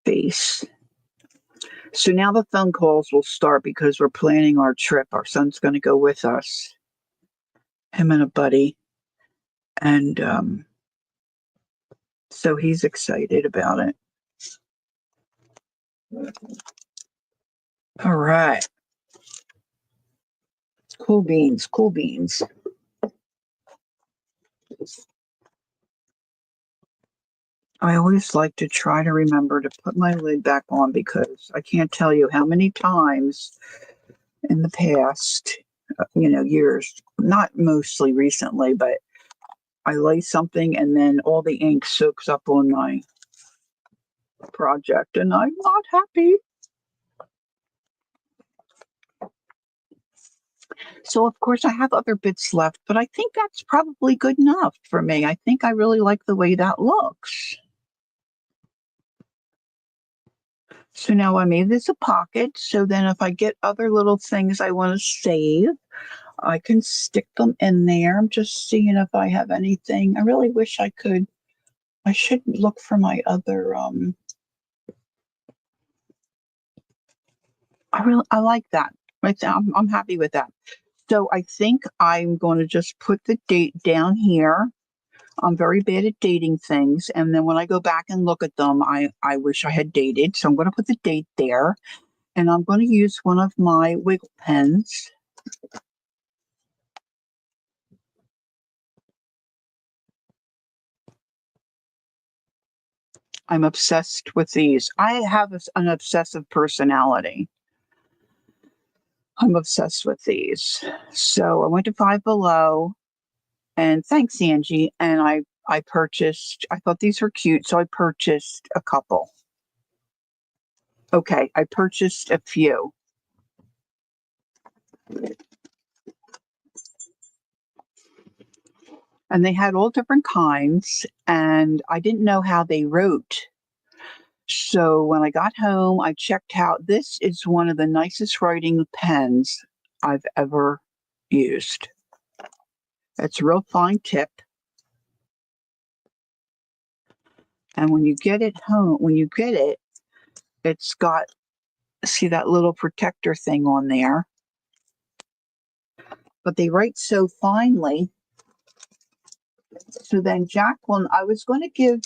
face. So now the phone calls will start because we're planning our trip. Our son's going to go with us, him and a buddy. And so he's excited about it. All right. Cool beans, cool beans. I always like to try to remember to put my lid back on because I can't tell you how many times in the past, years, not mostly recently, but I lay something and then all the ink soaks up on my project and I'm not happy. So, of course, I have other bits left, but I think that's probably good enough for me. I think I really like the way that looks. So now I made this a pocket. So then if I get other little things I want to save, I can stick them in there. I'm just seeing if I have anything. I really wish I could. I should look for my other. I like that. I'm happy with that. So I think I'm going to just put the date down here. I'm very bad at dating things, and then when I go back and look at them, I wish I had dated. So I'm going to put the date there, and I'm going to use one of my wiggle pens. I'm obsessed with these. I have an obsessive personality. I'm obsessed with these. So I went to Five Below, and thanks, Angie. And I purchased. I thought these were cute, so I purchased a couple. Okay, I purchased a few. And they had all different kinds, and I didn't know how they wrote. So when I got home, I checked out. This is one of the nicest writing pens I've ever used. It's a real fine tip. And when you get it home, it's got, see that little protector thing on there. but they write so finely. So then Jacqueline, I was going to give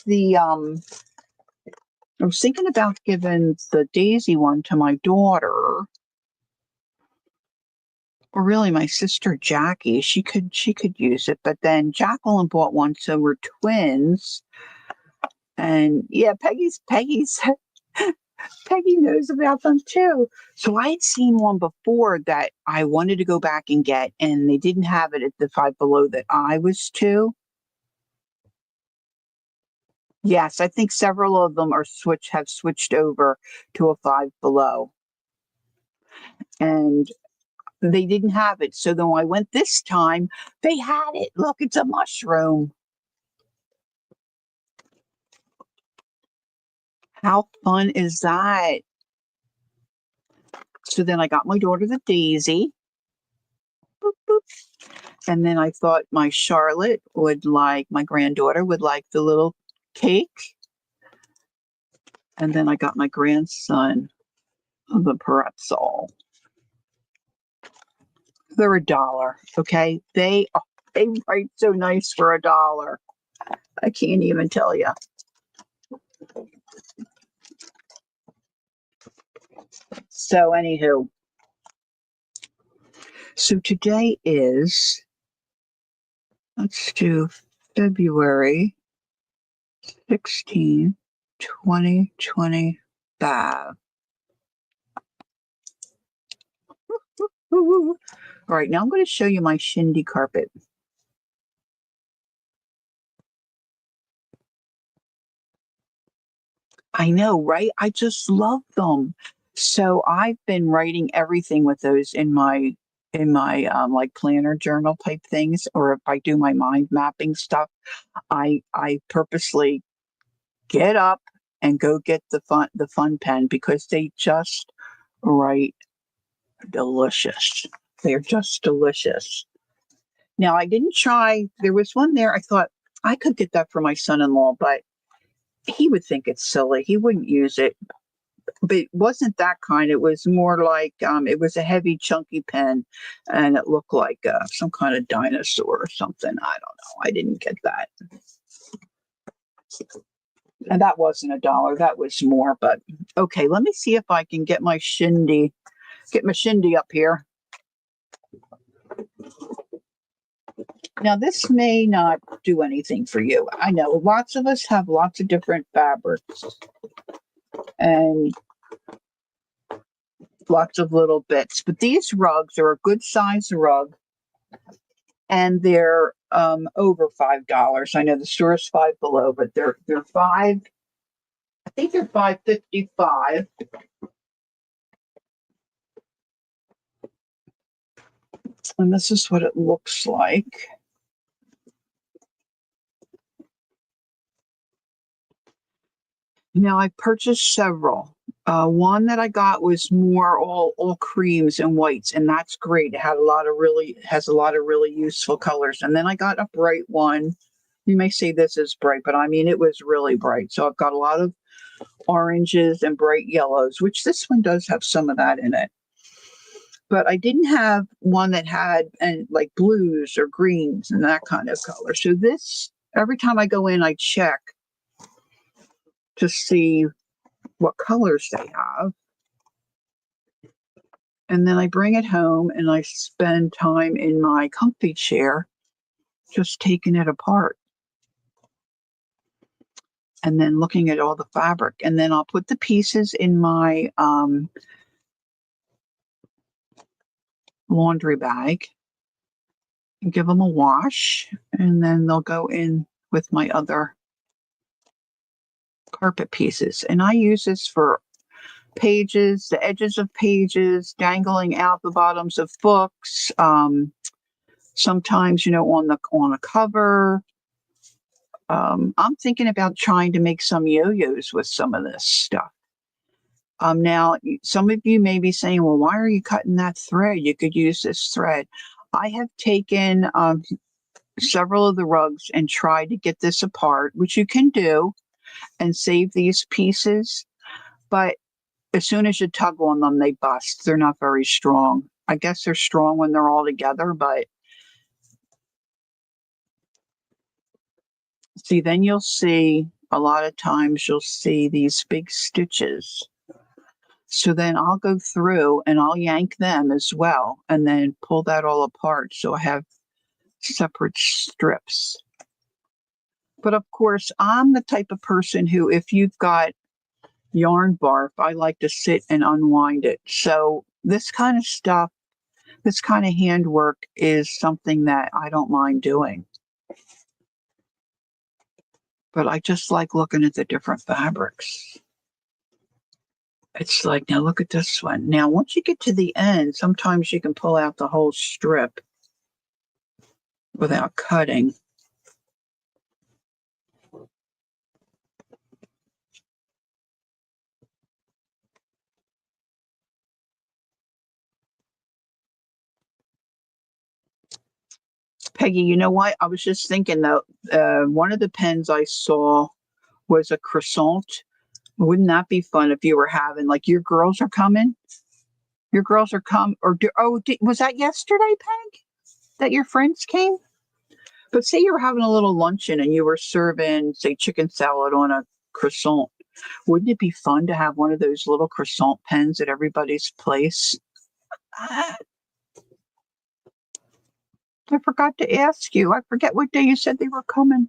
I was thinking about giving the Daisy one to my daughter, or really my sister Jackie. She could use it, but then Jacqueline bought one, so we're twins. And yeah, Peggy's Peggy knows about them too. So I had seen one before that I wanted to go back and get, and they didn't have it at the Five Below that I was to. Yes, I think several of them have switched over to a Five Below, and they didn't have it. So then when I went this time, they had it. Look, it's a mushroom. How fun is that? So then I got my daughter the Daisy. Boop, boop. And then I thought my granddaughter would like the little cake. And then I got my grandson the pretzel. They're $1, okay? They write so nice for $1. I can't even tell you. So anywho, so today is, let's do February 16, 2025. All right, now I'm going to show you my shindy carpet. I know, right? I just love them. So I've been writing everything with those in my like planner journal type things, or if I do my mind mapping stuff, I purposely get up and go get the fun pen because they just write delicious. They're just delicious. Now I didn't try. There was one there. I thought I could get that for my son-in-law, but he would think it's silly. He wouldn't use it. But it wasn't that kind. It was more like it was a heavy, chunky pen, and it looked like some kind of dinosaur or something. I don't know. I didn't get that, and that wasn't $1. That was more. But okay, let me see if I can get my shindy up here. Now, this may not do anything for you. I know lots of us have lots of different fabrics and lots of little bits, but these rugs are a good size rug, and they're over $5. I know the store is Five Below, but they're five. I think they're $5.55. And this is what it looks like. Now I purchased several. One that I got was more all creams and whites, and that's great. It has a lot of really useful colors. And then I got a bright one. You may say this is bright, but I mean it was really bright. So I've got a lot of oranges and bright yellows, which this one does have some of that in it. But I didn't have one that had like blues or greens and that kind of color. So this, every time I go in, I check to see what colors they have. And then I bring it home and I spend time in my comfy chair just taking it apart and then looking at all the fabric. And then I'll put the pieces in my laundry bag and give them a wash. And then they'll go in with my other carpet pieces. And I use this for pages, the edges of pages, dangling out the bottoms of books. Sometimes, on a cover. I'm thinking about trying to make some yo-yos with some of this stuff. Now, some of you may be saying, well, why are you cutting that thread? You could use this thread. I have taken several of the rugs and tried to get this apart, which you can do, and save these pieces. But as soon as you tug on them, they bust. They're not very strong. I guess they're strong when they're all together, but see, then you'll see a lot of times you'll see these big stitches. So then I'll go through and I'll yank them as well and then pull that all apart so I have separate strips. But of course, I'm the type of person who, if you've got yarn barf, I like to sit and unwind it. So this kind of stuff, this kind of handwork is something that I don't mind doing. But I just like looking at the different fabrics. It's like, now look at this one. Now, once you get to the end, sometimes you can pull out the whole strip without cutting. Peggy, you know what? I was just thinking though, one of the pens I saw was a croissant. Wouldn't that be fun if you were having, like, your girls are coming? Your girls are was that yesterday, Peg? That your friends came? But say you were having a little luncheon and you were serving, say, chicken salad on a croissant. Wouldn't it be fun to have one of those little croissant pens at everybody's place? Ah, I forgot to ask you. I forget what day you said they were coming.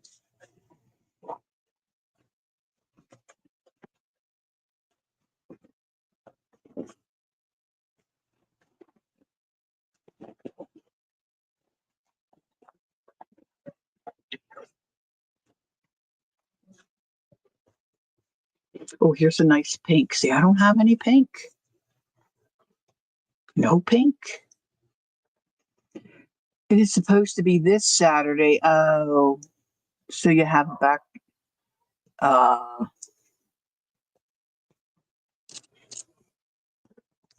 Oh, here's a nice pink. See, I don't have any pink. No pink. It is supposed to be this Saturday. Oh, so you have back. Uh,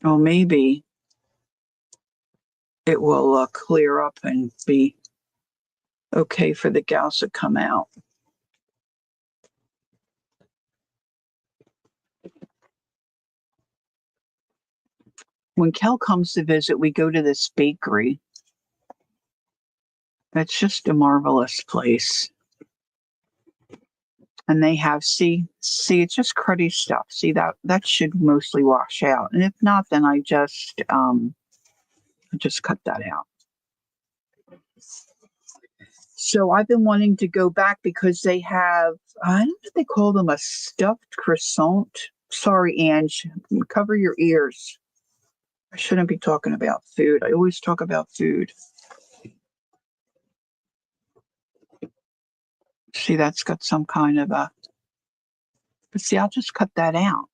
oh, maybe it will clear up and be okay for the gals to come out. When Kel comes to visit, we go to this bakery. It's just a marvelous place. And they have, it's just cruddy stuff. See, that should mostly wash out. And if not, then I just cut that out. So I've been wanting to go back because they have, I don't know if they call them a stuffed croissant. Sorry, Ange, cover your ears. I shouldn't be talking about food. I always talk about food. See, that's got some kind of a, but see, I'll just cut that out.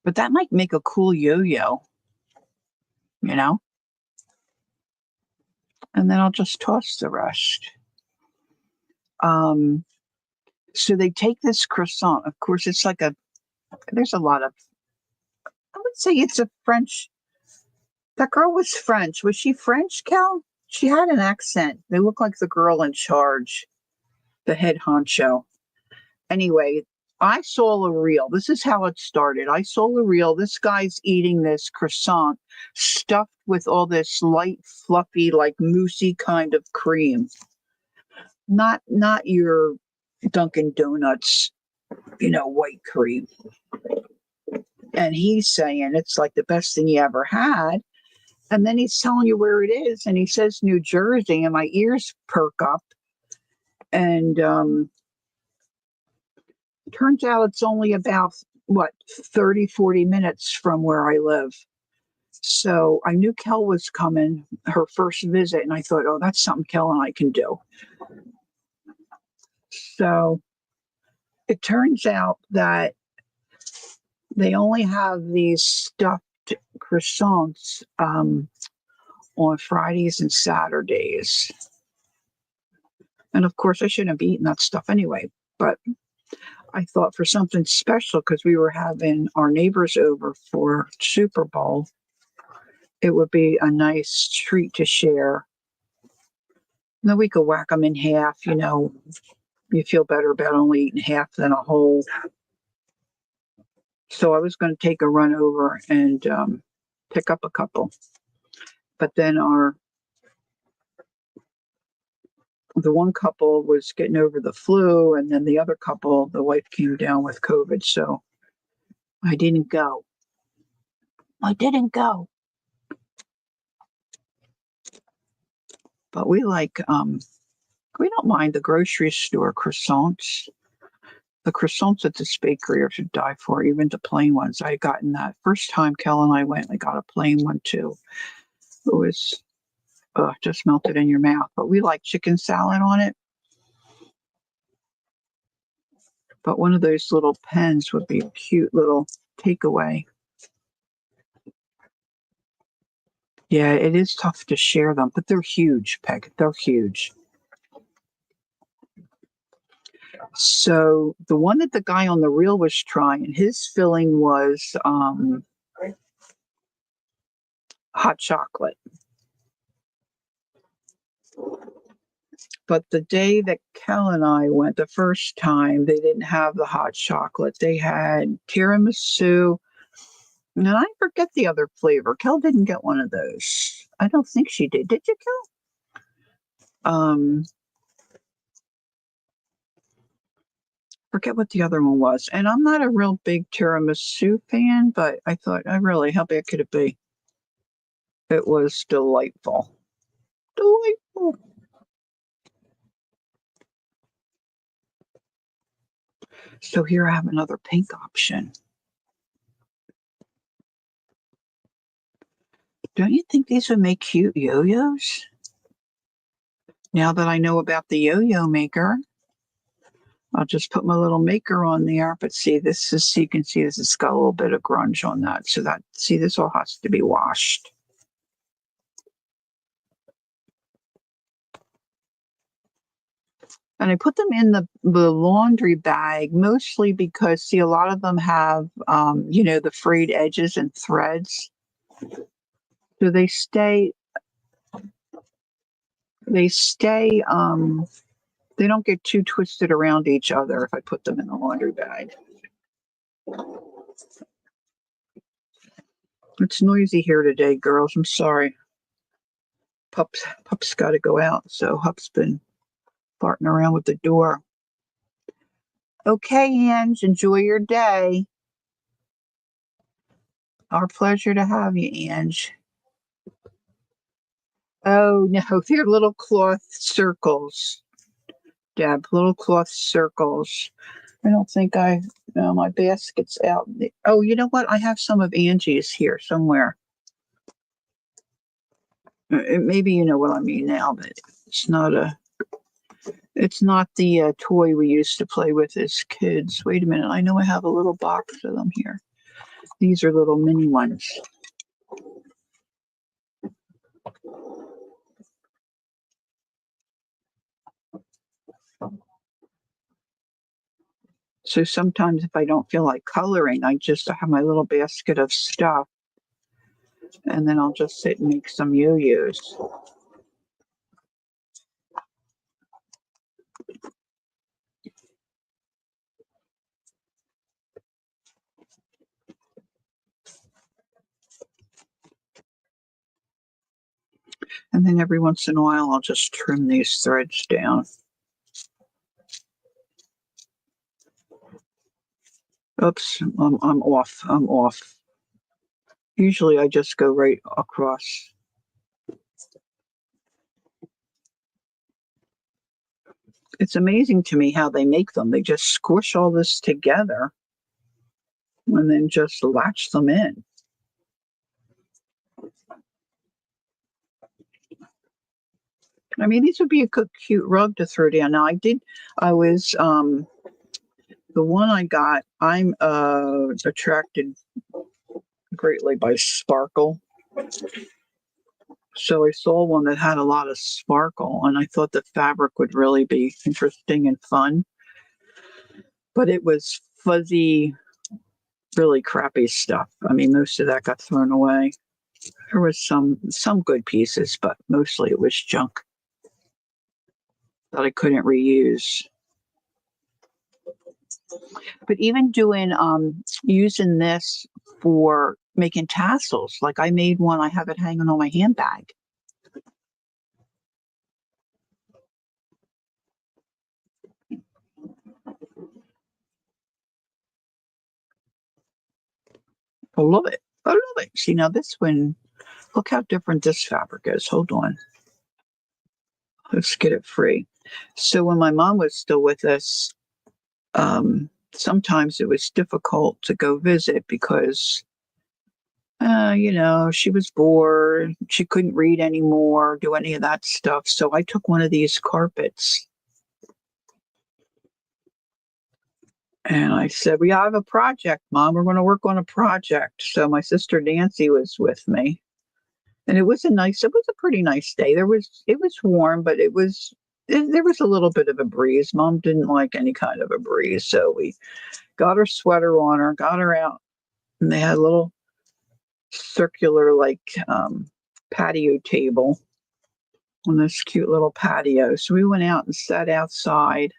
But that might make a cool yo-yo, you know? And then I'll just toss the rest. Um, so they take this croissant. Of course, it's like there's a lot of, I would say it's a French. That girl was French. Was she French, Cal? She had an accent. They look like the girl in charge, the head honcho. Anyway, I saw a reel. This is how it started. I saw a reel. This guy's eating this croissant stuffed with all this light, fluffy, like moussey kind of cream. Not your Dunkin' Donuts, white cream. And he's saying it's like the best thing he ever had. And then he's telling you where it is. And he says New Jersey, and my ears perk up. And turns out it's only about, 30, 40 minutes from where I live. So I knew Kel was coming, her first visit. And I thought, oh, that's something Kel and I can do. So it turns out that they only have these stuffed croissants on Fridays and Saturdays. And of course, I shouldn't be eating that stuff anyway. But I thought for something special, because we were having our neighbors over for Super Bowl, it would be a nice treat to share. And then we could whack them in half, You feel better about only eating half than a whole. So I was going to take a run over and pick up a couple. But then the one couple was getting over the flu, and then the other couple, the wife came down with COVID. So I didn't go. I didn't go. But we don't mind the grocery store croissants. The croissants at this bakery are to die for, even the plain ones. I had gotten that first time Kel and I went, I got a plain one too. It was just melted in your mouth. But we like chicken salad on it. But one of those little pens would be a cute little takeaway. Yeah, it is tough to share them, but they're huge, Peg. They're huge. So the one that the guy on the reel was trying, his filling was hot chocolate. But the day that Kel and I went the first time, they didn't have the hot chocolate. They had tiramisu, and I forget the other flavor. Kel didn't get one of those. I don't think she did. Did you, Kel? Forget what the other one was. And I'm not a real big tiramisu fan, but I thought, how bad could it be? It was delightful. Delightful. So here I have another pink option. Don't you think these would make cute yo-yos? Now that I know about the yo-yo maker, I'll just put my little maker on there. But see, so you can see this has got a little bit of grunge on that. So this all has to be washed. And I put them in the laundry bag mostly because, see, a lot of them have, the frayed edges and threads. So they stay, they don't get too twisted around each other if I put them in the laundry bag. It's noisy here today, girls. I'm sorry. Pup's got to go out, so Hup's been farting around with the door. Okay, Ange, enjoy your day. Our pleasure to have you, Ange. Oh, no, they're little cloth circles. Deb, little cloth circles. I don't think my basket's out. Oh, you know what? I have some of Angie's here somewhere. Maybe you know what I mean now, but it's not the toy we used to play with as kids. Wait a minute. I know I have a little box of them here. These are little mini ones. So sometimes if I don't feel like coloring, I just have my little basket of stuff. And then I'll just sit and make some yo-yos. And then every once in a while, I'll just trim these threads down. Oops, I'm off. Usually I just go right across. It's amazing to me how they make them. They just squish all this together and then just latch them in. I mean, these would be a good, cute rug to throw down. Now, the one I got, I'm attracted greatly by sparkle. So I saw one that had a lot of sparkle, and I thought the fabric would really be interesting and fun. But it was fuzzy, really crappy stuff. I mean, most of that got thrown away. There was some good pieces, but mostly it was junk that I couldn't reuse. But even doing using this for making tassels, like I made one, I have it hanging on my handbag. I love it. I love it. See, now this one, look how different this fabric is. Hold on. Let's get it free. So when my mom was still with us, sometimes it was difficult to go visit because, she was bored. She couldn't read anymore, do any of that stuff. So I took one of these carpets and I said, "We have a project, Mom. We're going to work on a project." So my sister Nancy was with me. And it was a pretty nice day. It was warm, but there was a little bit of a breeze. Mom didn't like any kind of a breeze. So we got her sweater on her, got her out, and they had a little circular, patio table on this cute little patio. So we went out and sat outside.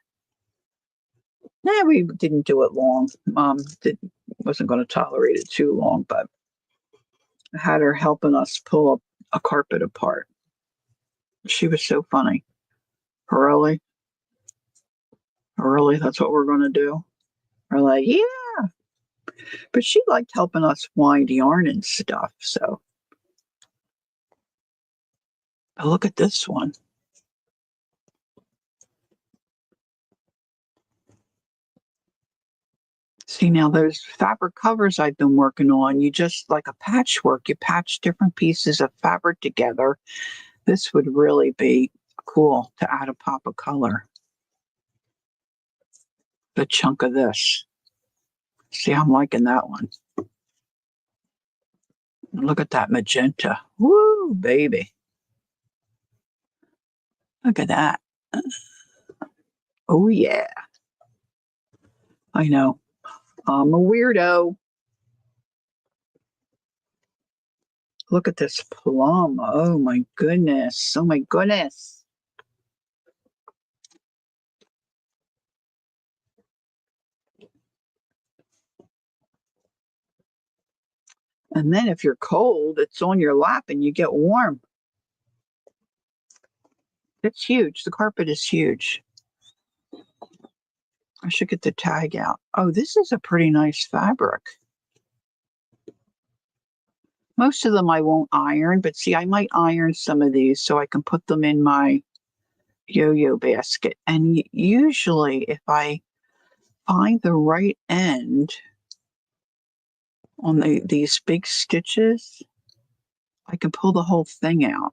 Nah, we didn't do it long. Wasn't going to tolerate it too long, but I had her helping us pull up a carpet apart. She was so funny. Really? Really? That's what we're going to do? We're like, yeah. But she liked helping us wind yarn and stuff. So, but look at this one. See, now those fabric covers I've been working on, you just like a patchwork, you patch different pieces of fabric together. This would really be cool to add a pop of color. The chunk of this. See, I'm liking that one. Look at that magenta. Woo, baby. Look at that. Oh, yeah. I know. I'm a weirdo. Look at this plum. Oh, my goodness. Oh, my goodness. And then if you're cold, it's on your lap and you get warm. It's huge. The carpet is huge. I should get the tag out. Oh, this is a pretty nice fabric. Most of them I won't iron, but see, I might iron some of these so I can put them in my yo-yo basket. And usually, if I find the right end on these big stitches, I can pull the whole thing out.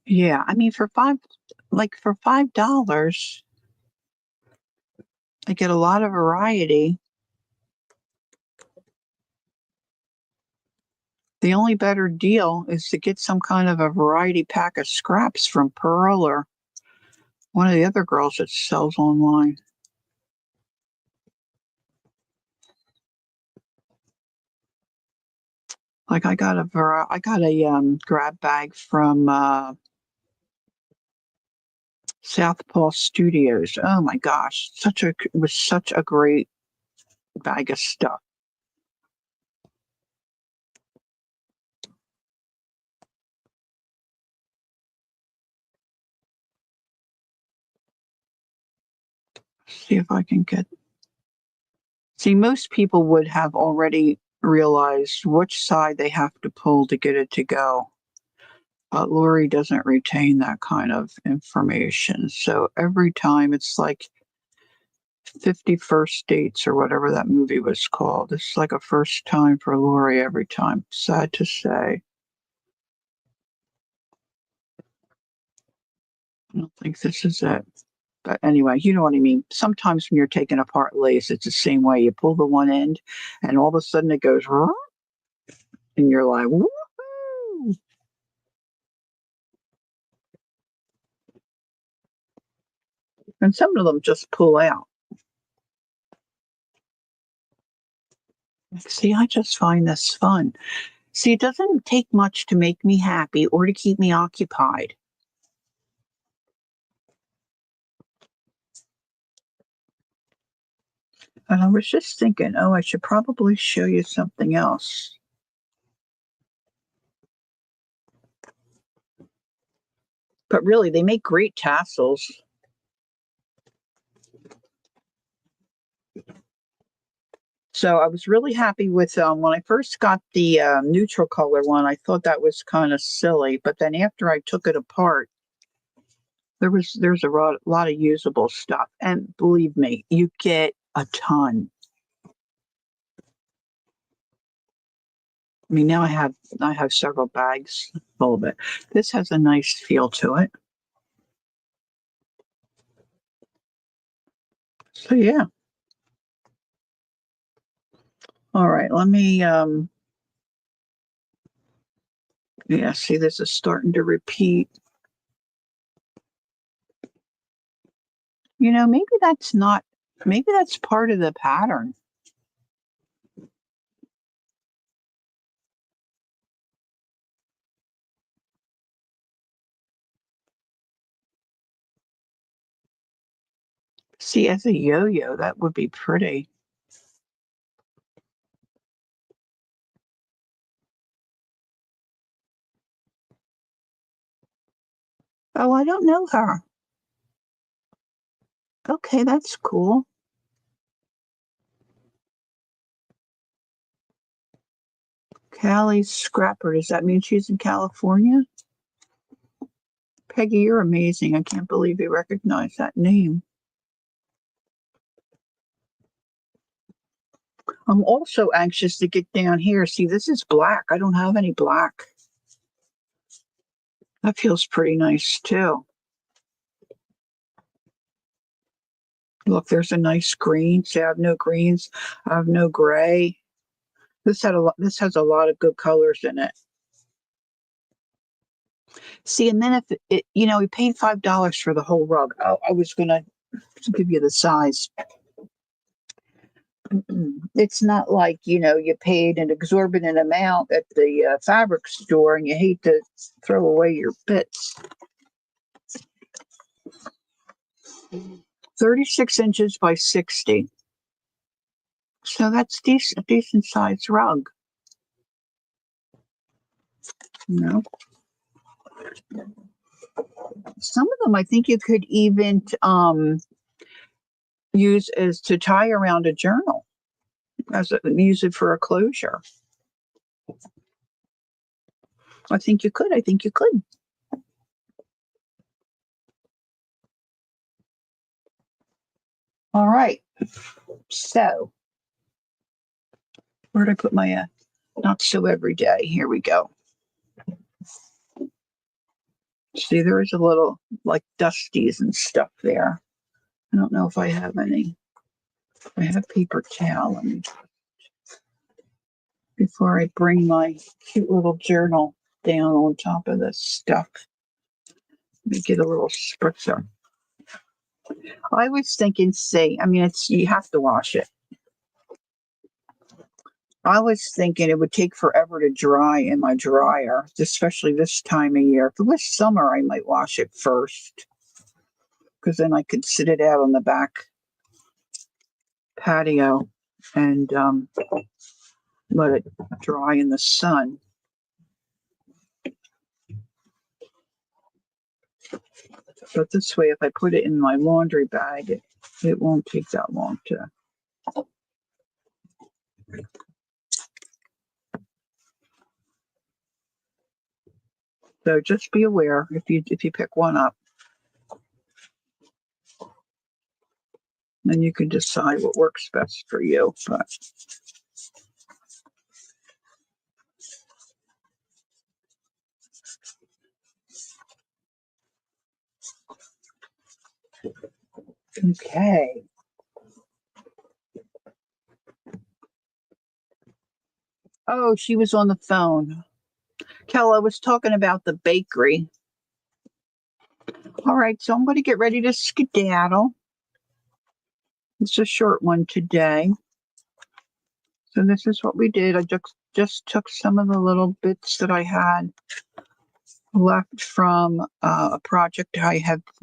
Yeah, I mean, for $5, I get a lot of variety. The only better deal is to get some kind of a variety pack of scraps from Pearl or one of the other girls that sells online. Like I got a grab bag from Southpaw Studios. Oh my gosh, it was such a great bag of stuff. See if I can get. See, most people would have already realized which side they have to pull to get it to go. But Lori doesn't retain that kind of information. So every time it's like 51st Dates or whatever that movie was called. It's like a first time for Lori every time. Sad to say. I don't think this is it. But anyway, you know what I mean. Sometimes when you're taking apart lace, it's the same way. You pull the one end, and all of a sudden it goes, and you're like, woohoo! And some of them just pull out. See, I just find this fun. See, it doesn't take much to make me happy or to keep me occupied. And I was just thinking, oh, I should probably show you something else. But really, they make great tassels. So I was really happy with when I first got the neutral color one. I thought that was kind of silly, but then after I took it apart, there's a lot of usable stuff, and believe me, you get a ton. I mean, now I have several bags full of it. This has a nice feel to it. So yeah. All right, let me yeah, see this is starting to repeat. You know, maybe that's part of the pattern. See, as a yo-yo, that would be pretty. Oh, I don't know her. Okay, that's cool. Callie Scrapper. Does that mean she's in California? Peggy, you're amazing. I can't believe you recognize that name. I'm also anxious to get down here. See, this is black. I don't have any black. That feels pretty nice too. Look, there's a nice green. See, I have no greens. I have no gray. This has a lot of good colors in it. See, and then if you know, we paid $5 for the whole rug. I was gonna give you the size. It's not like, you know, you paid an exorbitant amount at the fabric store and you hate to throw away your bits. 36 inches by 60. So that's a decent sized rug. You know, some of them I think you could even use as to tie around a journal, use it for a closure. I think you could. I think you could. All right. So, where did I put my not so everyday? Here we go. See, there is a little like dusties and stuff there. I don't know if I have any. I have paper towel. Let me, before I bring my cute little journal down on top of this stuff. Let me get a little spritzer. I was thinking, say, I mean, you have to wash it. I was thinking it would take forever to dry in my dryer, especially this time of year. If it was summer, I might wash it first, because then I could sit it out on the back patio and let it dry in the sun. But this way, if I put it in my laundry bag, it won't take that long to. So just be aware if you pick one up, then you can decide what works best for you. But okay. Oh, she was on the phone. Kel, I was talking about the bakery. All right, so I'm going to get ready to skedaddle. It's a short one today. So this is what we did. I just took some of the little bits that I had left from a project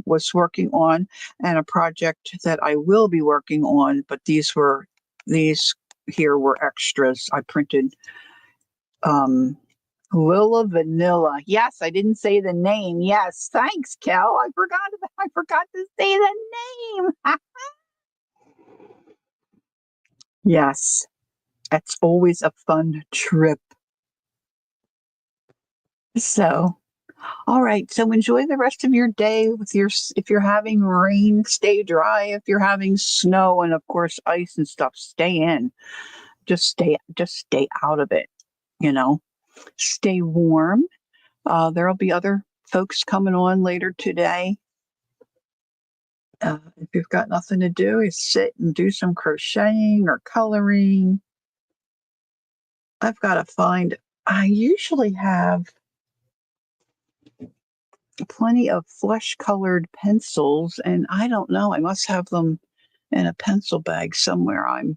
was working on, and a project that I will be working on. But these here were extras. I printed Lilla Vanilla. Yes, I didn't say the name. Yes, thanks, Kel. I forgot to say the name. Yes, it's always a fun trip. So, all right. So enjoy the rest of your day if you're having rain, stay dry. If you're having snow and of course ice and stuff, stay in. Just stay out of it, you know. Stay warm. There'll be other folks coming on later today. If you've got nothing to do, is sit and do some crocheting or coloring. I've got to find, I usually have plenty of flesh colored pencils, and I don't know, I must have them in a pencil bag somewhere. I'm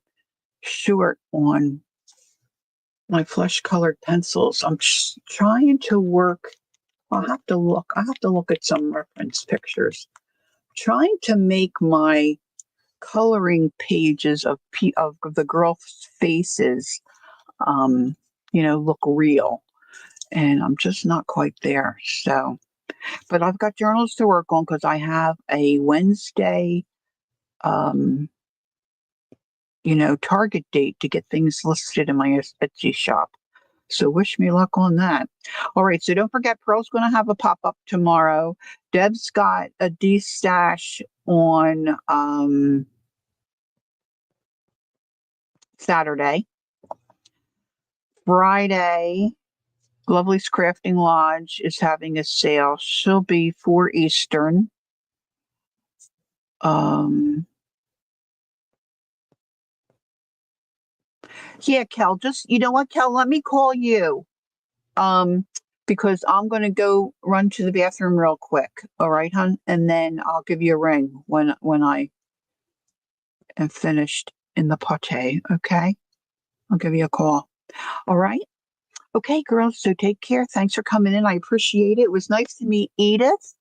short on my flesh colored pencils. I'm trying to work. I have to look at some reference pictures. Trying to make my coloring pages of the girls' faces, um, look real. And I'm just not quite there. So, but I've got journals to work on because I have a Wednesday, um, target date to get things listed in my Etsy shop. So wish me luck on that. All right. So don't forget, Pearl's going to have a pop up tomorrow. Deb's got a D-stash on Saturday. Friday, Lovely's Crafting Lodge is having a sale. She'll be 4 Eastern. Yeah, Kel, you know what, Kel, let me call you. Um, because I'm going to go run to the bathroom real quick. All right, hon? And then I'll give you a ring when I am finished in the potty. Okay? I'll give you a call. All right? Okay, girls. So take care. Thanks for coming in. I appreciate it. It was nice to meet Edith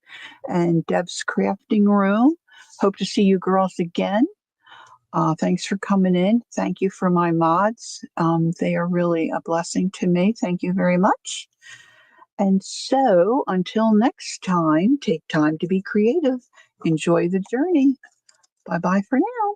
and Deb's Crafting Room. Hope to see you girls again. Thanks for coming in. Thank you for my mods. They are really a blessing to me. Thank you very much. And so until next time, take time to be creative. Enjoy the journey. Bye bye for now.